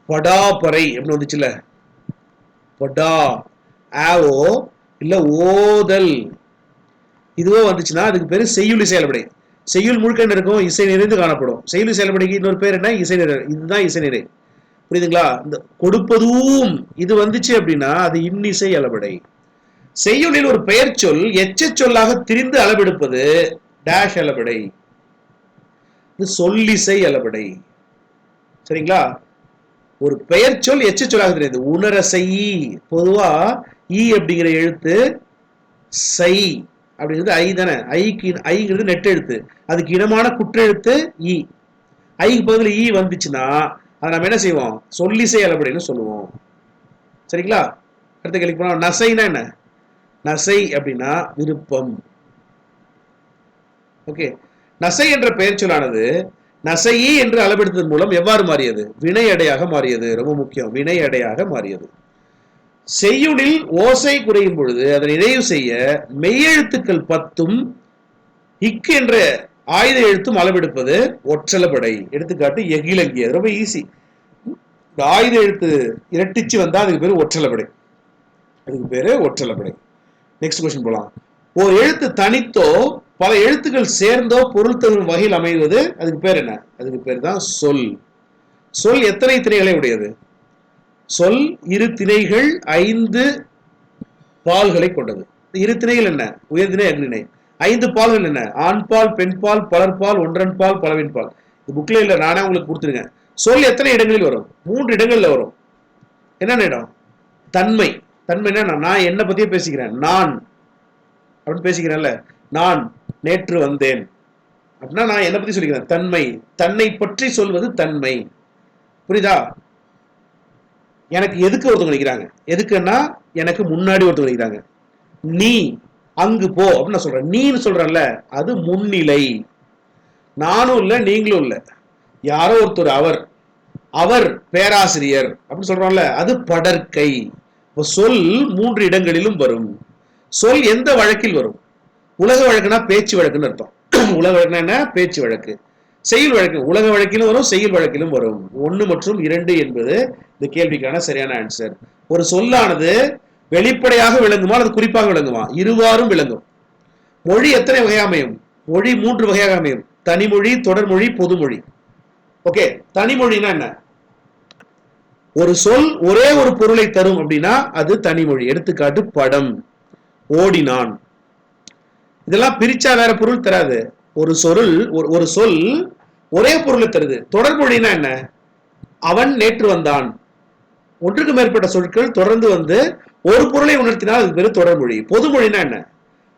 படாப்பறை எப்படி வந்துச்சுல, படா ஆவோ இல்ல ஓதல் இதுவோ வந்துச்சுன்னா அதுக்கு பேரு செய்யுள் இசை அளபடை. செய்யுள் முழுக்க என்ன இருக்கும், இசை நிறைந்து காணப்படும். செய்யுள் இசை அளபடைக்கு இன்னொரு பேர் என்ன, இசை நிறை. இதுதான் இசை நிறை. புரியுதுங்களா. இந்த கொடுப்பதும் இது வந்துச்சு அப்படின்னா அது இன்னிசை அளபடை. செய்யுளில் ஒரு பெயர் சொல் எச்ச சொல்லாக திரிந்து அளவெடுப்பது டேஷ் அளபடை. இது சொல்லிசை அளபடை. சரிங்களா. ஒரு பெயர் சொல் எச்ச சொல்லாக தெரியுது. உணரசை, பொதுவா ஈ அப்படிங்கிற எழுத்து சை அப்படிங்கிறது ஐ தானே. ஐங்கிறது நெட்டு எழுத்து, அதுக்கு இனமான குற்றெழுத்து ஈ. ஐக்கு பதில் ஈ வந்துச்சுன்னா அதை நம்ம என்ன செய்வோம், சொல்லிசை அளபடைன்னு சொல்லுவோம். சரிங்களா. அடுத்த கேள்வி போனா, நசைனா என்ன, நசை அப்படின்னா விருப்பம். ஓகே, நசை என்ற பெயர் சொல்லானது நசையி என்று அளவெடுத்ததன் மூலம் எவ்வாறு மாறியது, வினை அடையாக மாறியது. ரொம்ப முக்கியம், வினை அடையாக மாறியது. செய்யுளில் ஓசை குறையும் பொழுது அதை நிறைவு செய்ய மெய்யெழுத்துக்கள் 10ம் இக்கு என்ற ஆயுத எழுத்தும் அளவெடுப்பது ஒற்றளபடை. எடுத்துக்காட்டு எகிலங்கிய. ரொம்ப ஈஸி. இந்த ஆயுத எழுத்து இரட்டிச்சு வந்தா அதுக்கு பேரு ஒற்றளபடை. அதுக்கு பேரு ஒற்றளபடை. நெக்ஸ்ட் क्वेश्चन போலாம். ஒரு எழுத்து தனித்தோ பல எழுத்துக்கள் சேர்ந்தோ பொருள் தரும் வகையில் அமைவது அதுக்கு பேர் என்ன, அதுக்கு பேர் தான் சொல். சொல் எத்தனை திணைகளை உடையது, சொல் இரு திணைகள் 5 பால்களை கொண்டது. இரு திணைகள் என்ன, உயர்திணை அக்ரிணை. 5 பால்கள் என்ன, ஆண்பால் பெண்பால் பலர்பால் ஒன்றன்பால் பலவின்பால். புக்ல இல்ல, நானே உங்களுக்கு கொடுத்துருங்க. சொல் எத்தனை இடங்களில் வரும், 3 இடங்கள்ல வரும். என்னென்ன இடம், தன்மை. தன்மை என்ன, நான் என்ன பத்தியே பேசிக்கிறேன், நான் அப்படின்னு பேசிக்கிறேன்ல, நான் நேற்று வந்தேன் அப்படின்னா நான் என்ன பத்தி சொல்லிக்கிறேன், தன்மை. தன்னை பற்றி சொல்வது தன்மை. புரியுதா. எனக்கு எதுக்கு ஒருத்தவங்க நிற்கிறாங்க, எதுக்குன்னா எனக்கு முன்னாடி ஒருத்தவங்க நிற்கிறாங்க. நீ அங்கு போ அப்படின்னு நான் சொல்றேன், நீன்னு சொல்றேன்ல, அது முன்னிலை. நானும் இல்ல நீங்களும் இல்ல, யாரோ ஒருத்தர், அவர் அவர் பேராசிரியர் அப்படின்னு சொல்றோம்ல, அது படற்கை. சொல் 3 இடங்களிலும் வரும். சொல் எந்த வழக்கில் வரும், உலக வழக்குனா பேச்சு வழக்குன்னு அர்த்தம். உலக வழக்குனா என்ன, பேச்சு வழக்கு. செய்யுள் வழக்கு உலக வழக்கிலும் வரும், செய்யுள் வழக்கிலும் வரும். 1 மற்றும் 2 என்பது இந்த கேள்விக்கான சரியான ஆன்சர். ஒரு சொல்லானது வெளிப்படையாக விளங்குமா அல்லது குறிப்பாக விளங்குமா, இருவாரும் விளங்கும். மொழி எத்தனை வகையாக அமையும், மொழி 3 வகையாக அமையும். தனிமொழி, தொடர்மொழி, பொதுமொழி. ஓகே, தனிமொழினா என்ன, ஒரு சொல் ஒரே ஒரு பொருளை தரும் அப்படின்னா அது தனிமொழி. எடுத்துக்காட்டு படம், ஓடினான். இதெல்லாம் பிரிச்சா வேற பொருள் தராது. ஒரு சொல் ஒரே பொருளை தருது. தொடர்மொழினா என்ன, அவன் நேற்று வந்தான். ஒன்றுக்கு மேற்பட்ட சொற்கள் தொடர்ந்து வந்து ஒரு பொருளை உணர்த்தினால் அது பேரு தொடர்மொழி. பொதுமொழினா என்ன,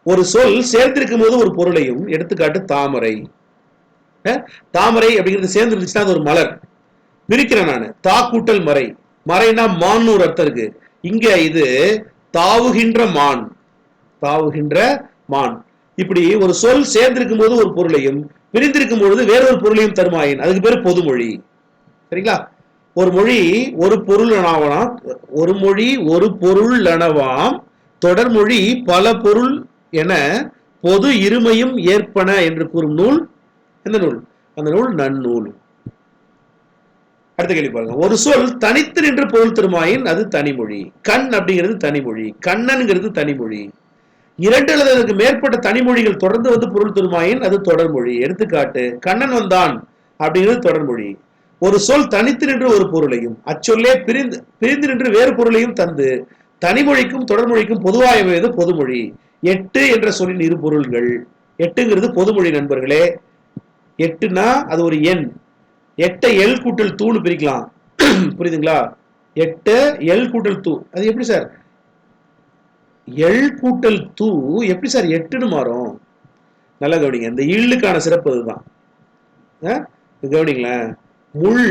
ஒரு சொல் சேர்ந்திருக்கும் போது ஒரு பொருளையும். எடுத்துக்காட்டு தாமரை. தாமரை அப்படிங்கிறது சேர்ந்து இருந்துச்சுன்னா அது ஒரு மலர். பிரிக்கிறேன் நானு, தா கூட்டல் மறை. மறைனா மான் ஒரு அர்த்தம் இருக்கு. இங்க இது தாவுகின்ற மான், தாவுகின்ற மான். இப்படி ஒரு சொல் சேர்ந்திருக்கும் போது ஒரு பொருளையும் பிரிந்திருக்கும் பொழுது வேறொரு பொருளையும் தருமாயின் அதுக்கு பேரு பொதுமொழி. சரிங்களா. ஒரு மொழி ஒரு பொருள் அணவாம், ஒரு மொழி ஒரு பொருள் அணவாம், தொடர்மொழி பல பொருள் என பொது இருமையும் ஏற்பன என்று கூறும் நூல் எந்த நூல், அந்த நூல் நன்னூல். அடுத்த கேள்வி பாருங்க. ஒரு சொல் தனித்து நின்று பொருள் தருமாயின் அது தனிமொழி. கண் அப்படிங்கிறது தனிமொழி, கண்ணன்கிறது தனிமொழி. 2 அல்லது அதற்கு மேற்பட்ட தனிமொழிகள் தொடர்ந்து வந்து பொருள் தருமாயின் அது தொடர்மொழி. எடுத்துக்காட்டு, கண்ணன் வந்தான் அப்படிங்கிறது தொடர்மொழி. ஒரு சொல் தனித்து நின்று ஒரு பொருளையும் அச்சொல்லே பிரிந்து நின்று வேறு பொருளையும் தந்து தனிமொழிக்கும் தொடர்மொழிக்கும் பொதுவாயது பொதுமொழி. 8 என்ற சொல்லின் இரு பொருள்கள். 8ங்கிறது பொதுமொழி நண்பர்களே. 8னா அது ஒரு எண். 8 எல் கூட்டல் தூன்னு பிரிக்கலாம். புரியுதுங்களா? 8 எல் கூட்டல் தூ. அது எப்படி சார் எல் கூட்டல் தூ எப்படி சார் 8ன்னு மாறும்? நல்லா கவனிங்க. இந்த இல்லுக்கான சிறப்பு அதுதான். கவனிங்களேன். முள்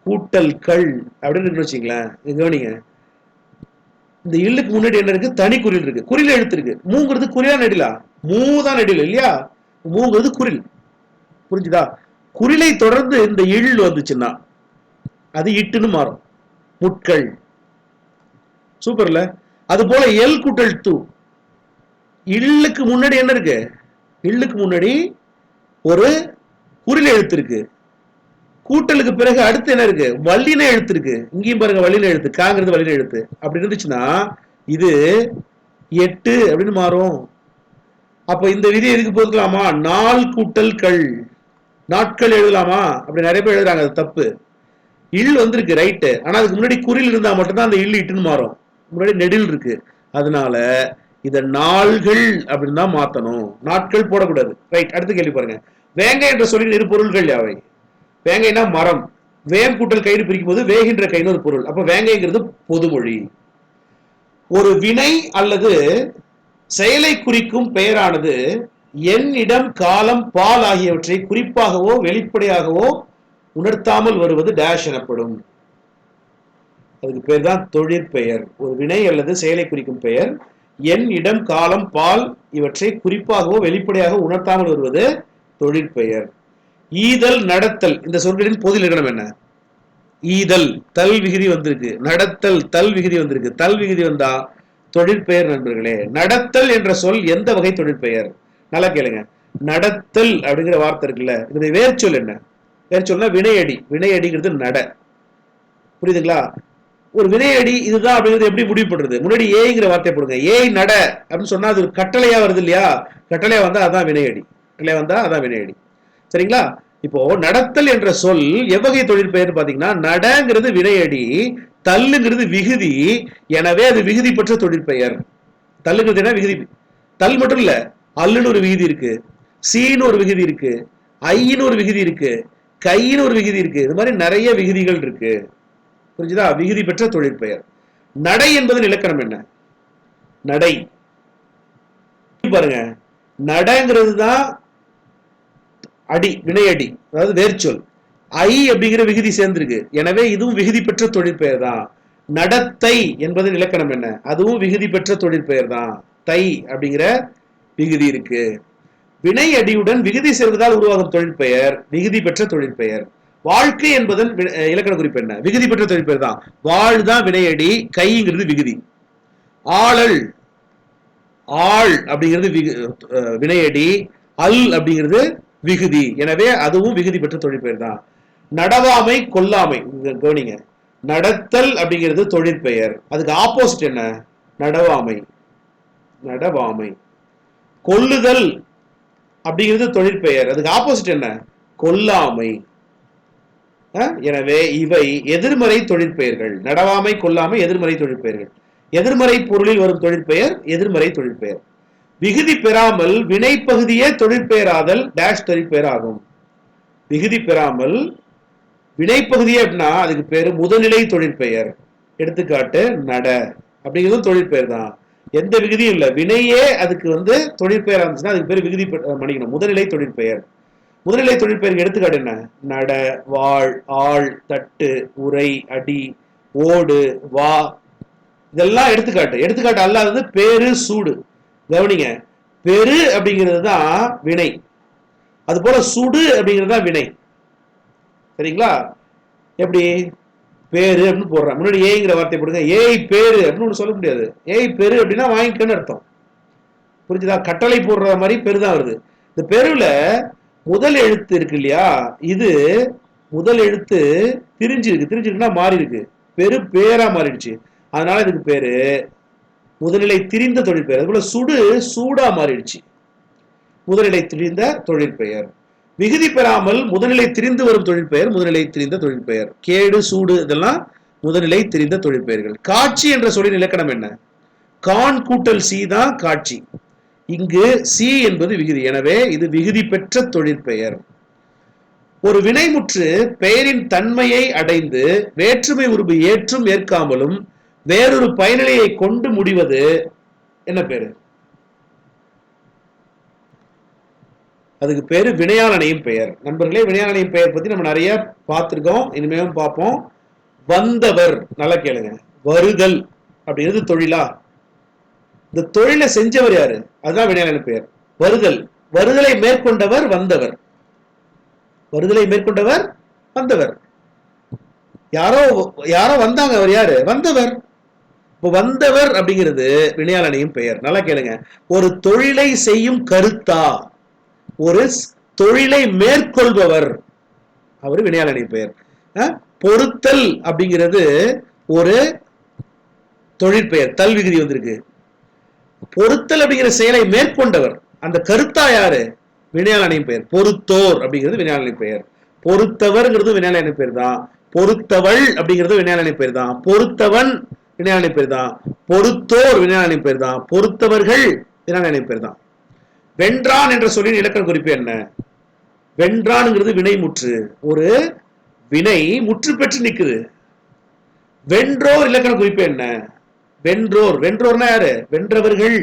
கூட்டல் கள் அப்படின்னு வச்சுங்களேன். கவனிங்க. இந்த இல்லுக்கு முன்னாடி என்ன இருக்கு? தனி குறில் இருக்கு. குறில் எழுத்து இருக்கு. மூங்கிறது குறிலா நெடிலா? மூதான் நெடில் இல்லையா? மூங்கிறது குறில். புரிஞ்சுதா? குறிலை தொடர்ந்து இந்த இல் வந்துச்சுன்னா அது இட்டுன்னு மாறும். முட்கள். சூப்பர்ல. அது போல எல் கூட்டல் தூ. இல்லுக்கு முன்னாடி என்ன இருக்கு? இல்லுக்கு முன்னாடி ஒரு குறில் எழுத்து இருக்கு. கூட்டலுக்கு பிறகு அடுத்து என்ன இருக்கு? வல்லின எழுத்து இருக்கு. இங்கேயும் பாருங்க வல்லின எழுத்து. காங்கிறது வல்லின எழுத்து. அப்படி இருந்துச்சுன்னா இது 8 அப்படின்னு மாறும். அப்ப இந்த விதி எதுக்கு போதுக்கலாமா? நாள் கூட்டல் கள். நாட்கள் எழுதலாமா? அப்படி நிறைய பேர் எழுதுறாங்க. அது தப்பு. இல் வந்திருக்கு ரைட்டு. ஆனா அதுக்கு முன்னாடி குறில் இருந்தா மட்டும்தான் அந்த இல் இட்டுன்னு மாறும். முன்னாடி நெடில் இருக்கு. அதனால இத நாள்கள் அப்படின்னு தான் மாத்தணும். நாட்கள் போடக்கூடாது. ரைட். அடுத்த கேள்வி பாருங்க. வேங்கை என்ற சொல்லின் இரு பொருள்கள் யாவை? வேங்கைனா மரம். வேம் கூட்டல் கைன்னு பிரிக்கும் போது வேகின்ற கைன்னு ஒரு பொருள். அப்ப வேங்கைங்கிறது பொதுமொழி. ஒரு வினை அல்லது செயலை குறிக்கும் பெயரானது எண், இடம், காலம், பால் ஆகியவற்றை குறிப்பாகவோ வெளிப்படையாகவோ உணர்த்தாமல் வருவது டேஷ் எனப்படும். அதுக்கு பேர் தான் தொழிற்பெயர். ஒரு வினை அல்லது செயலை குறிக்கும் பெயர் எண், இடம், காலம், பால் இவற்றை குறிப்பாகவோ வெளிப்படையாக உணர்த்தாமல் வருவது தொழிற்பெயர். ஈதல், நடத்தல் இந்த சொற்களின் பொது இலக்கணம் என்ன? ஈதல் தல் விகுதி வந்திருக்கு. நடத்தல் தல் விகுதி வந்திருக்கு. தல் விகுதி வந்தா தொழிற்பெயர் நண்பர்களே. நடத்தல் என்ற சொல் எந்த வகை தொழிற்பெயர்? நல்லா கேளுங்க. நடத்தல் அப்படிங்கிற வார்த்தை இருக்குல்ல, இதனுடைய வேர்ச்சொல் என்ன? வேர்ச்சொல்னா வினையடி. வினையடிங்கிறது நட. புரியுதுங்களா? ஒரு வினையடி இதுதான் அப்படிங்கிறது எப்படி முடிவு பண்றது? முன்னாடி ஏங்கிற வார்த்தையை போடுங்க. ஏய் நட அப்படின்னு சொன்னா அது கட்டளையா வருது இல்லையா? கட்டளையா வந்தா அதான் வினையடி. கட்டளையா வந்தா அதான் வினையடி. சரிங்களா? இப்போ நடத்தல் என்ற சொல் எவ்வகை தொழிற்பெயர் பாத்தீங்கன்னா, நடங்கிறது வினையடி, தல்லுங்கிறது விகுதி. எனவே அது விகுதி பெற்ற தொழிற்பெயர். தல்லுங்கிறது என்ன? விகுதி. தல் மட்டும் இல்ல, அல்லுன்னு ஒரு விகுதி இருக்கு, சீன்னு ஒரு விகுதி இருக்கு, ஐன்னு ஒரு விகுதி இருக்கு, கைன்னு ஒரு விகுதி இருக்கு. இது மாதிரி நிறைய விகுதிகள் இருக்கு. புரிஞ்சுதா? விகுதி பெற்ற தொழிற்பெயர். நடை என்பதன் இலக்கணம் என்ன? நடை பாருங்க. நடங்கிறது தான் அடி, வினையடி, அதாவது வேர்ச்சொல். ஐ அப்படிங்கிற விகுதி சேர்ந்திருக்கு. எனவே இதுவும் விகுதி பெற்ற தொழிற்பெயர் தான். நடத்தை என்பதன் இலக்கணம் என்ன? அதுவும் விகுதி பெற்ற தொழிற்பெயர் தான். தை அப்படிங்கிற விகுதி இருக்கு. வினை அடியுடன் விகுதி சேர்வதால் உருவாகும் தொழிற்பெயர் விகுதி பெற்ற தொழிற்பெயர். வாழ்க்கை என்பதன் இலக்கண குறிப்பு என்ன? விகுதி பெற்ற தொழிற்பெயர் தான். வாழ் தான் வினையடி, கைங்கிறது விகுதி. ஆளல், ஆள் அப்படிங்கிறது வினையடி, அல் அப்படிங்கிறது விகுதி. எனவே அதுவும் விகுதி பெற்ற தொழிற்பெயர் தான். நடவாமை, கொல்லாமை. கவனிங்க. நடத்தல் அப்படிங்கிறது தொழிற்பெயர். அதுக்கு ஆப்போசிட் என்ன? நடவாமை. நடவாமை. கொல்லுதல் அப்படிங்கிறது தொழிற்பெயர். அதுக்கு ஆப்போசிட் என்ன? கொல்லாமை. எனவே இவை எதிர்மறை தொழிற்பெயர்கள். நடவாமை, கொல்லாமை எதிர்மறை தொழிற்பெயர்கள். எதிர்மறை பொருளில் வரும் தொழிற்பெயர் எதிர்மறை தொழிற்பெயர். விகுதி பெறாமல் வினைப்பகுதியே தொழிற்பெயராதல் டேஷ் தொழிற்பெயர் ஆகும். விகுதி பெறாமல் வினைப்பகுதியே அப்படின்னா அதுக்கு பேரு முதல்நிலை தொழிற்பெயர். எடுத்துக்காட்டு நட அப்படிங்கிறதும் தொழிற்பெயர் தான். எந்த விகுதியும் இல்லை, வினையே அதுக்கு தொழிற்பெயர் இருந்துச்சுன்னா அதுக்கு பேர் விகுதி மன்னிக்கணும், முதல்நிலை தொழிற்பெயர். முதல்நிலை தொழிற்பெயருக்கு எடுத்துக்காட்டு என்ன? நட, வாழ், ஆள், தட்டு, உரை, அடி, ஓடு, வா, இதெல்லாம் எடுத்துக்காட்டு. எடுத்துக்காட்டு அல்லாதது பேரு, சூடு. கவனிங்க. பெரு அப்படிங்கிறது தான் வினை, அது போல சுடு அப்படிங்கிறது தான் வினை. சரிங்களா? எப்படி? பேரு அப்படின்னு போடுறேன், முன்னாடி ஏங்கிற வார்த்தை போடுங்க. ஏய் பேரு அப்படின்னு சொல்ல முடியாது. ஏய் பெரு அப்படின்னா வாங்கிக்கன்னு அர்த்தம். புரிஞ்சுதா? கட்டளை போடுற மாதிரி பெருதான் வருது. இந்த பெருல முதல் எழுத்து இருக்கு இல்லையா? இது முதல் எழுத்து திரிஞ்சிருக்குன்னா மாறி இருக்கு, பெரு பேரா மாறிடுச்சு. அதனால இதுக்கு பேரு முதுநிலை திரிந்த தொழிற்பெயர். அதுபோல சுடு சூடா மாறிடுச்சு, முதுநிலை திரிந்த தொழிற்பெயர். விகுதி பெறாமல் முதுநிலை திரிந்து வரும் தொழிற்பெயர் முதுநிலை திரிந்த தொழிற்பெயர். கேடு சூடு இதெல்லாம் முதுநிலை திரிந்த தொழிற்பெயர்கள். காட்சி என்ற சொல்லின் இலக்கணம் என்ன? கான் கூட்டல் சி தான் காட்சி. இங்கு சி என்பது விகுதி, எனவே இது விகுதி பெற்ற தொழிற்பெயர். ஒரு வினைமுற்று பெயரின் தன்மையை அடைந்து வேற்றுமை உருபு ஏற்றும் ஏற்காமலும் வேறொரு பயனிலையை கொண்டு முடிவது என்ன பேரு? அதுக்கு பேரு வினையால் அணையும் பெயர். நண்பர்களே, வினையால் அணையும் பெயர் பத்தி நம்ம நிறைய பார்த்திருக்கோம், இனிமேலும் பார்ப்போம். வந்தவர், நல்லா கேளுங்க. வருதல் அப்படிங்கிறது தொழிலா? இந்த தொழிலை செஞ்சவர் யாரு? அதுதான் வினையால் அணையும் பெயர். வருதல், வருதலை மேற்கொண்டவர் வந்தவர். வருதலை மேற்கொண்டவர் வந்தவர். யாரோ யாரோ வந்தாங்க, அவர் யாரு? வந்தவர். இப்போ வந்தவர் அப்படிங்கிறது வினையால் அணையும் பெயர். நல்லா கேளுங்க. ஒரு தொழிலை செய்யும் கருத்தா, ஒரு தொழிலை மேற்கொள்பவர், அவர் வினையால் அணையும் பெயர். பொருத்தல் அப்படிங்கிறது ஒரு தொழிற்பெயர், தல் விகுதி வந்திருக்கு. பொருத்தல் அப்படிங்கிற செயலை மேற்கொண்டவர், அந்த கருத்தா யாரு? வினையால் அணையும் பெயர். பொறுத்தோர் அப்படிங்கிறது வினையால் அணையும் பெயர். பொறுத்தவர்ங்கிறது வினையால் அணையும் பெயர் தான். பொறுத்தவள் அப்படிங்கிறது வினையால் அணையும் பெயர் தான். பொறுத்தவன் வினையால் அணையும் பெயர் தான். பொறுத்தோர் வினையால் அணையும் பெயர் தான். பொறுத்தவர்கள் வினையால் அணையும் பெயர் தான். வென்றான் என்ற சொல்லின் இலக்கண குறிப்பு என்ன? வென்றான்ங்கிறது வினை முற்று, ஒரு வினை முற்று பெற்று நிக்குது. வென்றோர் இலக்கண குறிப்பு என்ன? வென்றோர், வென்றோர்னா யாரு? வென்றவர்கள்.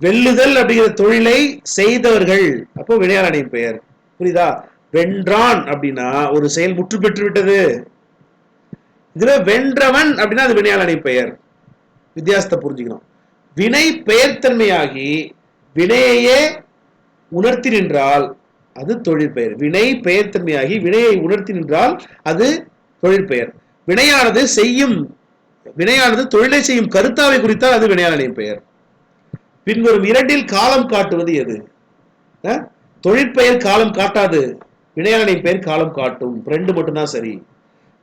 வெல்லுதல் அப்படிங்கிற தொழிலை செய்தவர்கள், அப்போ வினையால் அணையும் பெயர். புரியுதா? வென்றான் அப்படின்னா ஒரு செயல் முற்று பெற்று விட்டது. இதுல வென்றவன் அப்படின்னா அது வினையால் அணையும் பெயர். வித்தியாசத்தை புரிஞ்சுக்கணும். வினை பெயர்த்தன்மையாகி வினையையே உணர்த்தி நின்றால் அது தொழிற்பெயர். வினை பெயர்த்தன்மையாகி வினையை உணர்த்தி நின்றால் அது தொழிற்பெயர். வினையானது செய்யும், வினையானது தொழிலை செய்யும் கருத்தாவை குறித்தால் அது வினையால் அணையும் பெயர். பின்வரும் இரண்டில் காலம் காட்டுவது எது? தொழிற்பெயர் காலம் காட்டாது, வினையால் அணையும் பெயர் காலம் காட்டும். ரெண்டு மட்டும்தான் சரி.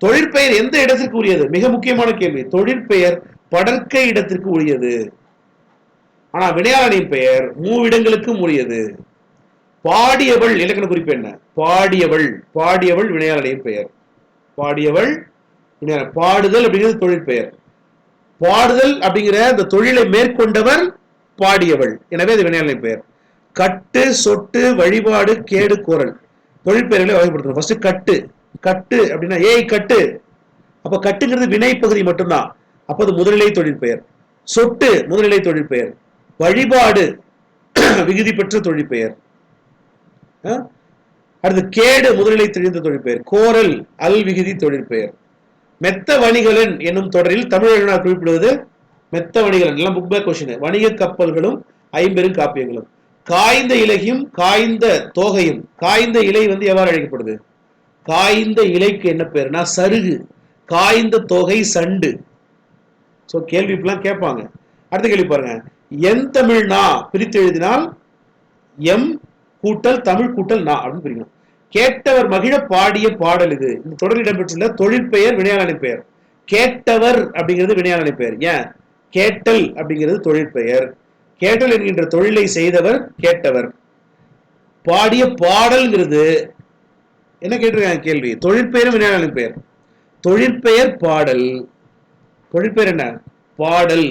தொழிற்பெயர் எந்த இடத்திற்கு உரியது? மிக முக்கியமான கேள்வி. தொழிற்பெயர் படற்கை இடத்திற்கு உரியது. ஆனா வினையால் அணையும் பெயர் மூவிடங்களுக்கும் உரியது. பாடியவள் இலக்கண குறிப்பு என்ன? பாடியவள், பாடியவள் வினையால் அணையும் பெயர். பாடியவள், பாடுதல் அப்படிங்கிறது தொழிற்பெயர். பாடுதல் அப்படிங்கிற அந்த தொழிலை மேற்கொண்டவர் பாடியவள், எனவே அது வினையால் அணையும் பெயர். கட்டு, சொட்டு, வழிபாடு, கேடு, கோரல் தொழிற்பெயர்களை வகைப்படுத்தணும். ஃபர்ஸ்ட் கட்டு. கட்டு அப்படின்னா ஏய் கட்டு, அப்ப கட்டுங்கிறது வினை பகுதி மட்டும்தான், அப்ப அது முதுநிலை தொழிற்பெயர். சொட்டு முதுநிலை தொழிற்பெயர். வழிபாடு விகுதி பெற்ற தொழிற்பெயர். அடுத்து கேடு முதுநிலை தெரிந்த தொழிற்பெயர். கோரல் அல் விகுதி தொழிற்பெயர். மெத்த வணிகலன் என்னும் தொடரில் தமிழ் குறிப்பிடுவது மெத்த வணிகலன். எல்லாம் புக் பேக் கொஸ்டின். வணிக கப்பல்களும் ஐம்பெரும் காப்பியங்களும். காய்ந்த இலையும் காய்ந்த தோகையும். காய்ந்த இலை எவ்வாறு அழைக்கப்படுது? காய்ந்த இலைக்கு என்ன பேருனா சருகு. காய்ந்த தொகை சண்டு. சோ கேள்வி இப்பெல்லாம் கேட்பாங்க. அடுத்த கேள்வி பாருங்க. என் தமிழ் நா பிரித்து எழுதினால் எம் கூட்டல் தமிழ் கூட்டல் நா அப்படின்னு பிரிக்கணும். கேட்டவர் மகிழ பாடிய பாடல் இது. இந்த தொடரில் இடம்பெற்றுள்ள தொழிற்பெயர் வினையால் அணையும் பெயர். கேட்டவர் அப்படிங்கிறது வினையால் அணையும் பெயர். ஏன்? கேட்டல் அப்படிங்கிறது தொழிற்பெயர். கேட்டல் என்கின்ற தொழிலை செய்தவர் கேட்டவர். பாடிய பாடல்ங்கிறது என்ன கேட்டிருக்காங்க கேள்வி? தொழிற்பெயர் வினையால் அணையும் பெயர். தொழிற்பெயர் பாடல். தொழிற்பெயர் என்ன? பாடல்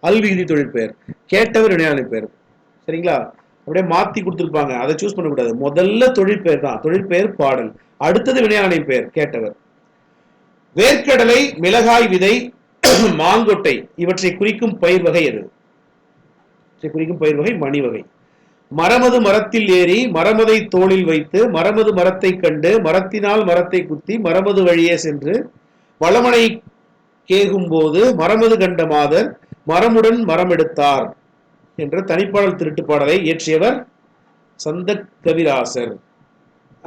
அல் விகுதி தொழிற்பெயர். கேட்டவர் வினையால் அணையும் பெயர். சரிங்களா? அப்படியே மாத்தி கொடுத்திருப்பாங்க, அதை சூஸ் பண்ணக்கூடாது. முதல்ல தொழிற்பெயர் தான், தொழிற்பெயர் பாடல். அடுத்தது வினையால் அணையும் பெயர் கேட்டவர். வேர்க்கடலை, மிளகாய் விதை, மாங்கொட்டை இவற்றை குறிக்கும் பயிர் வகை எது? குறிக்கும் பயிர் வகை மணி வகை. மரமது மரத்தில் ஏறி மரமதை தோளில் வைத்து மரமது மரத்தை கண்டு மரத்தினால் மரத்தை குத்தி மரமது வழியே சென்று வளமனை கேகும் போது மரமது கண்ட மாதர் மரமுடன் மரம் எடுத்தார் என்ற தனிப்பாடல் திருட்டு பாடலை இயற்றியவர் சந்த கவிராசர்.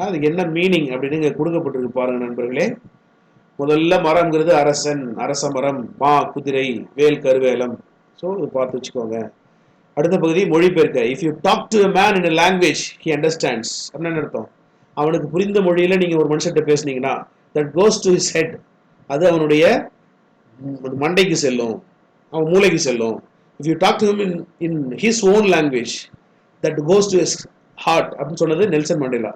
அதுக்கு என்ன மீனிங் அப்படின்னு கொடுக்கப்பட்டிருக்கு பாருங்க நண்பர்களே. முதல்ல மரம்ங்கிறது அரசன், அரச மரம், மா குதிரை, வேல் கருவேலம். ஸோ இது பார்த்து வச்சுக்கோங்க. அடுத்த பகுதி மொழிபெயர்க்க. If you talk to a man in a language he understands அப்படின்னு அர்த்தம். அவனுக்கு புரிந்த மொழியில நீங்க ஒரு மனுஷன்கிட்ட பேசுனீங்கன்னா that goes to his head, அது அவனுடைய மண்டைக்கு செல்லும். அவன் மூளைக்கு செல்லும். If you talk to him in his own language that goes to his heart அப்படின்னு சொன்னது நெல்சன் மண்டேலா.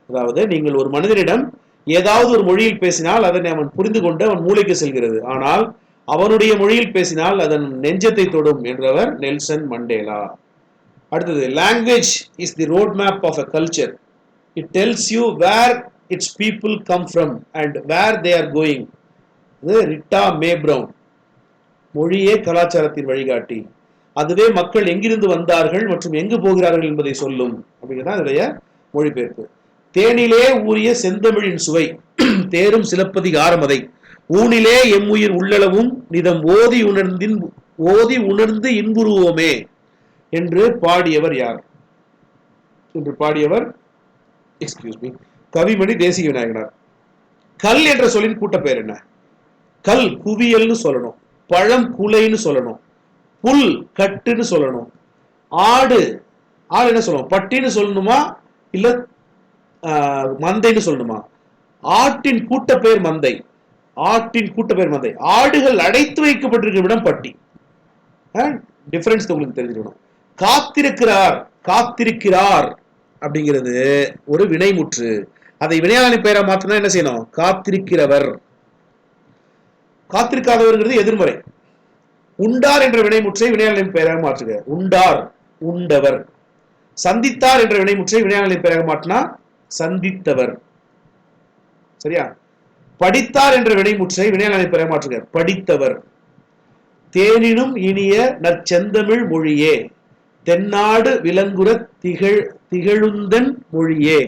அதாவது நீங்கள் ஒரு மனிதனிடம் ஏதாவது ஒரு மொழியில் பேசினால் அதனை அவன் புரிந்து கொண்டு அவன் மூளைக்கு செல்கிறது, ஆனால் அவனுடைய மொழியில் பேசினால் அதன் நெஞ்சத்தை தொடும் என்றவர் நெல்சன் மண்டேலா. அடுத்தது, language is the road map of a culture. It tells you where its people come from and where they are going. இது ரிட்டா மே பிரவுன். மொழியே கலாச்சாரத்தின் வழிகாட்டி, அதுவே மக்கள் எங்கிருந்து வந்தார்கள் மற்றும் எங்கு போகிறார்கள் என்பதை சொல்லும் அப்படிங்கிறதான் இதனுடைய மொழிபெயர்ப்பு. தேனிலே ஊறிய செந்தமிழின் சுவை தேரும் சிலப்பதிகாரமதை ஊனிலே எம்முயிர் உள்ளளவும் நிதம் ஓதி உணர்ந்து இன்புருவோமே என்று பாடியவர் யார்? என்று பாடியவர் கவிமணி தேசிக விநாயகனார். கல் என்ற சொல்லின் கூட்ட பெயர் என்ன? கல் குவியல்னு சொல்லணும், பழம் குலைன்னு சொல்லணும், புல் கட்டுன்னு சொல்லணும், ஆடு என்ன சொல்லணும், பட்டின்னு சொல்லணுமா இல்ல மந்தைன்னு சொல்லணுமா? ஆட்டின் கூட்ட பெயர் மந்தை. ஆட்டின் கூட்ட பெயர் மந்தை. ஆடுகள் அடைத்து வைக்கப்பட்டிருக்கும் இடம் பட்டி. டிஃபரன்ஸ் உங்களுக்கு தெரிஞ்சுக்கணும். காத்திருக்கிறார் அப்படிங்கிறது ஒரு வினைமுற்று. அதை வினையாளி பெயரா மாத்தினா என்ன செய்யணும்? காத்திருக்கிறவர். காத்திருக்காதவர்ங்கிறது எதிர்மறை. உண்டார் என்ற வினைமுற்றை வினையாளரின் பெயராக மாற்றுக. உண்டார், உண்டவர். சந்தித்தார் என்ற வினைமுற்றை வினையாளரின் பெயராக மாற்றினா சந்தித்தவர். சரியா? படித்தார் என்ற வினைமுற்றை வினையாளரின் பெயராக மாற்றுக. படித்தவர். தேனினும் இனிய நற்செந்தமிழ் மொழியே தென்னாடு விலங்குற திகழுந்தன் மொழியே.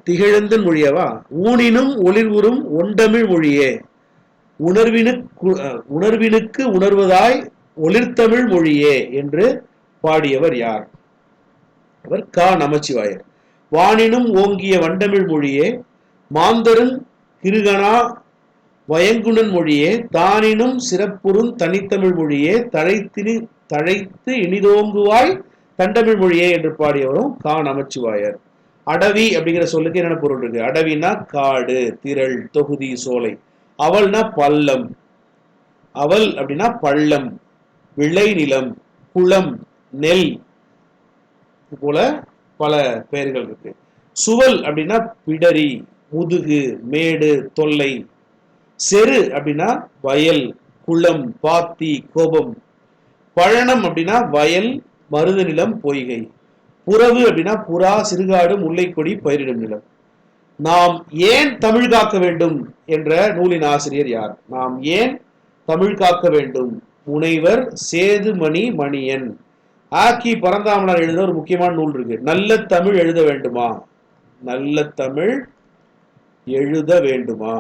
திகழந்தன் மொழியவா? ஊனினும் ஒளிர்வுறும் ஒண்டமிழ் மொழியே உணர்வினுக்கு உணர்வதாய் ஒளிர்தமிழ் மொழியே என்று பாடியவர் யார்? அவர் கா. நமச்சிவாயர். வானினும் ஓங்கிய வண்டமிழ் மொழியே மாந்தரும் கிருகனா வயங்குணன் மொழியே தானினும் சிறப்புறும் தனித்தமிழ் மொழியே தழைத்து இனிதோங்குவாய் தண்டமிழ் மொழியே என்று பாடியவரும் கா. நமச்சிவாயர். அடவி அப்படிங்கிற சொல்லுக்கு என்னென்ன பொருள் இருக்கு? அடவினா காடு, திரள், தொகுதி, சோலை. அவள்னா பள்ளம். அவள் அப்படின்னா பள்ளம், விளைநிலம், குளம், நெல், இது போல பல பெயர்கள் இருக்கு. சுவல் அப்படின்னா பிடரி, முதுகு, மேடு, தொல்லை. செரு அப்படின்னா வயல், குளம், பாத்தி, கோபம். பழனம் அப்படின்னா வயல், மருத நிலம், பொய்கை. புறவு அப்படின்னா புறா, சிறுகாடு, முல்லைக்கொடி, பயிரிடும் நிலம். நாம் ஏன் தமிழ் காக்க வேண்டும் என்ற நூலின் ஆசிரியர் யார்? நாம் ஏன் தமிழ் காக்க வேண்டும்? முனைவர் சேதுமணி மணியன். ஆக்கி பரந்தாமனார் எழுத ஒரு முக்கியமான நூல் இருக்கு. நல்ல தமிழ் எழுத வேண்டுமா? நல்ல தமிழ் எழுத வேண்டுமா?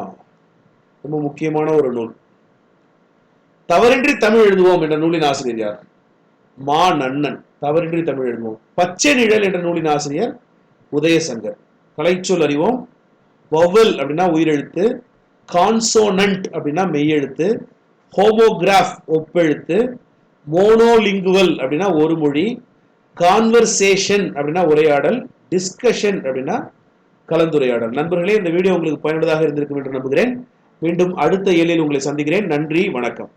ரொம்ப முக்கியமான ஒரு நூல். தவறின்றி தமிழ் எழுதுவோம் என்ற நூலின் ஆசிரியர் யார்? மா. நன்னன். தவறின்றி தமிழ் எழுதுவோம். பச்சை நிழல் என்ற நூலின் ஆசிரியர் உதயசங்கர். கலைச்சொல் அறிவோம். வவல் அப்படின்னா உயிரெழுத்து, கான்சோனன்ட் அப்படின்னா மெய்யெழுத்து, ஹோமோகிராஃப் ஒப்பெழுத்து, மோனோலிங்குவல் அப்படின்னா ஒரு மொழி, கான்வர்சேஷன் அப்படின்னா உரையாடல், டிஸ்கஷன் அப்படின்னா கலந்துரையாடல். நண்பர்களே, இந்த வீடியோ உங்களுக்கு பயனுள்ளதாக இருந்திருக்கும் என்று நம்புகிறேன். மீண்டும் அடுத்த இயலில் உங்களை சந்திக்கிறேன். நன்றி, வணக்கம்.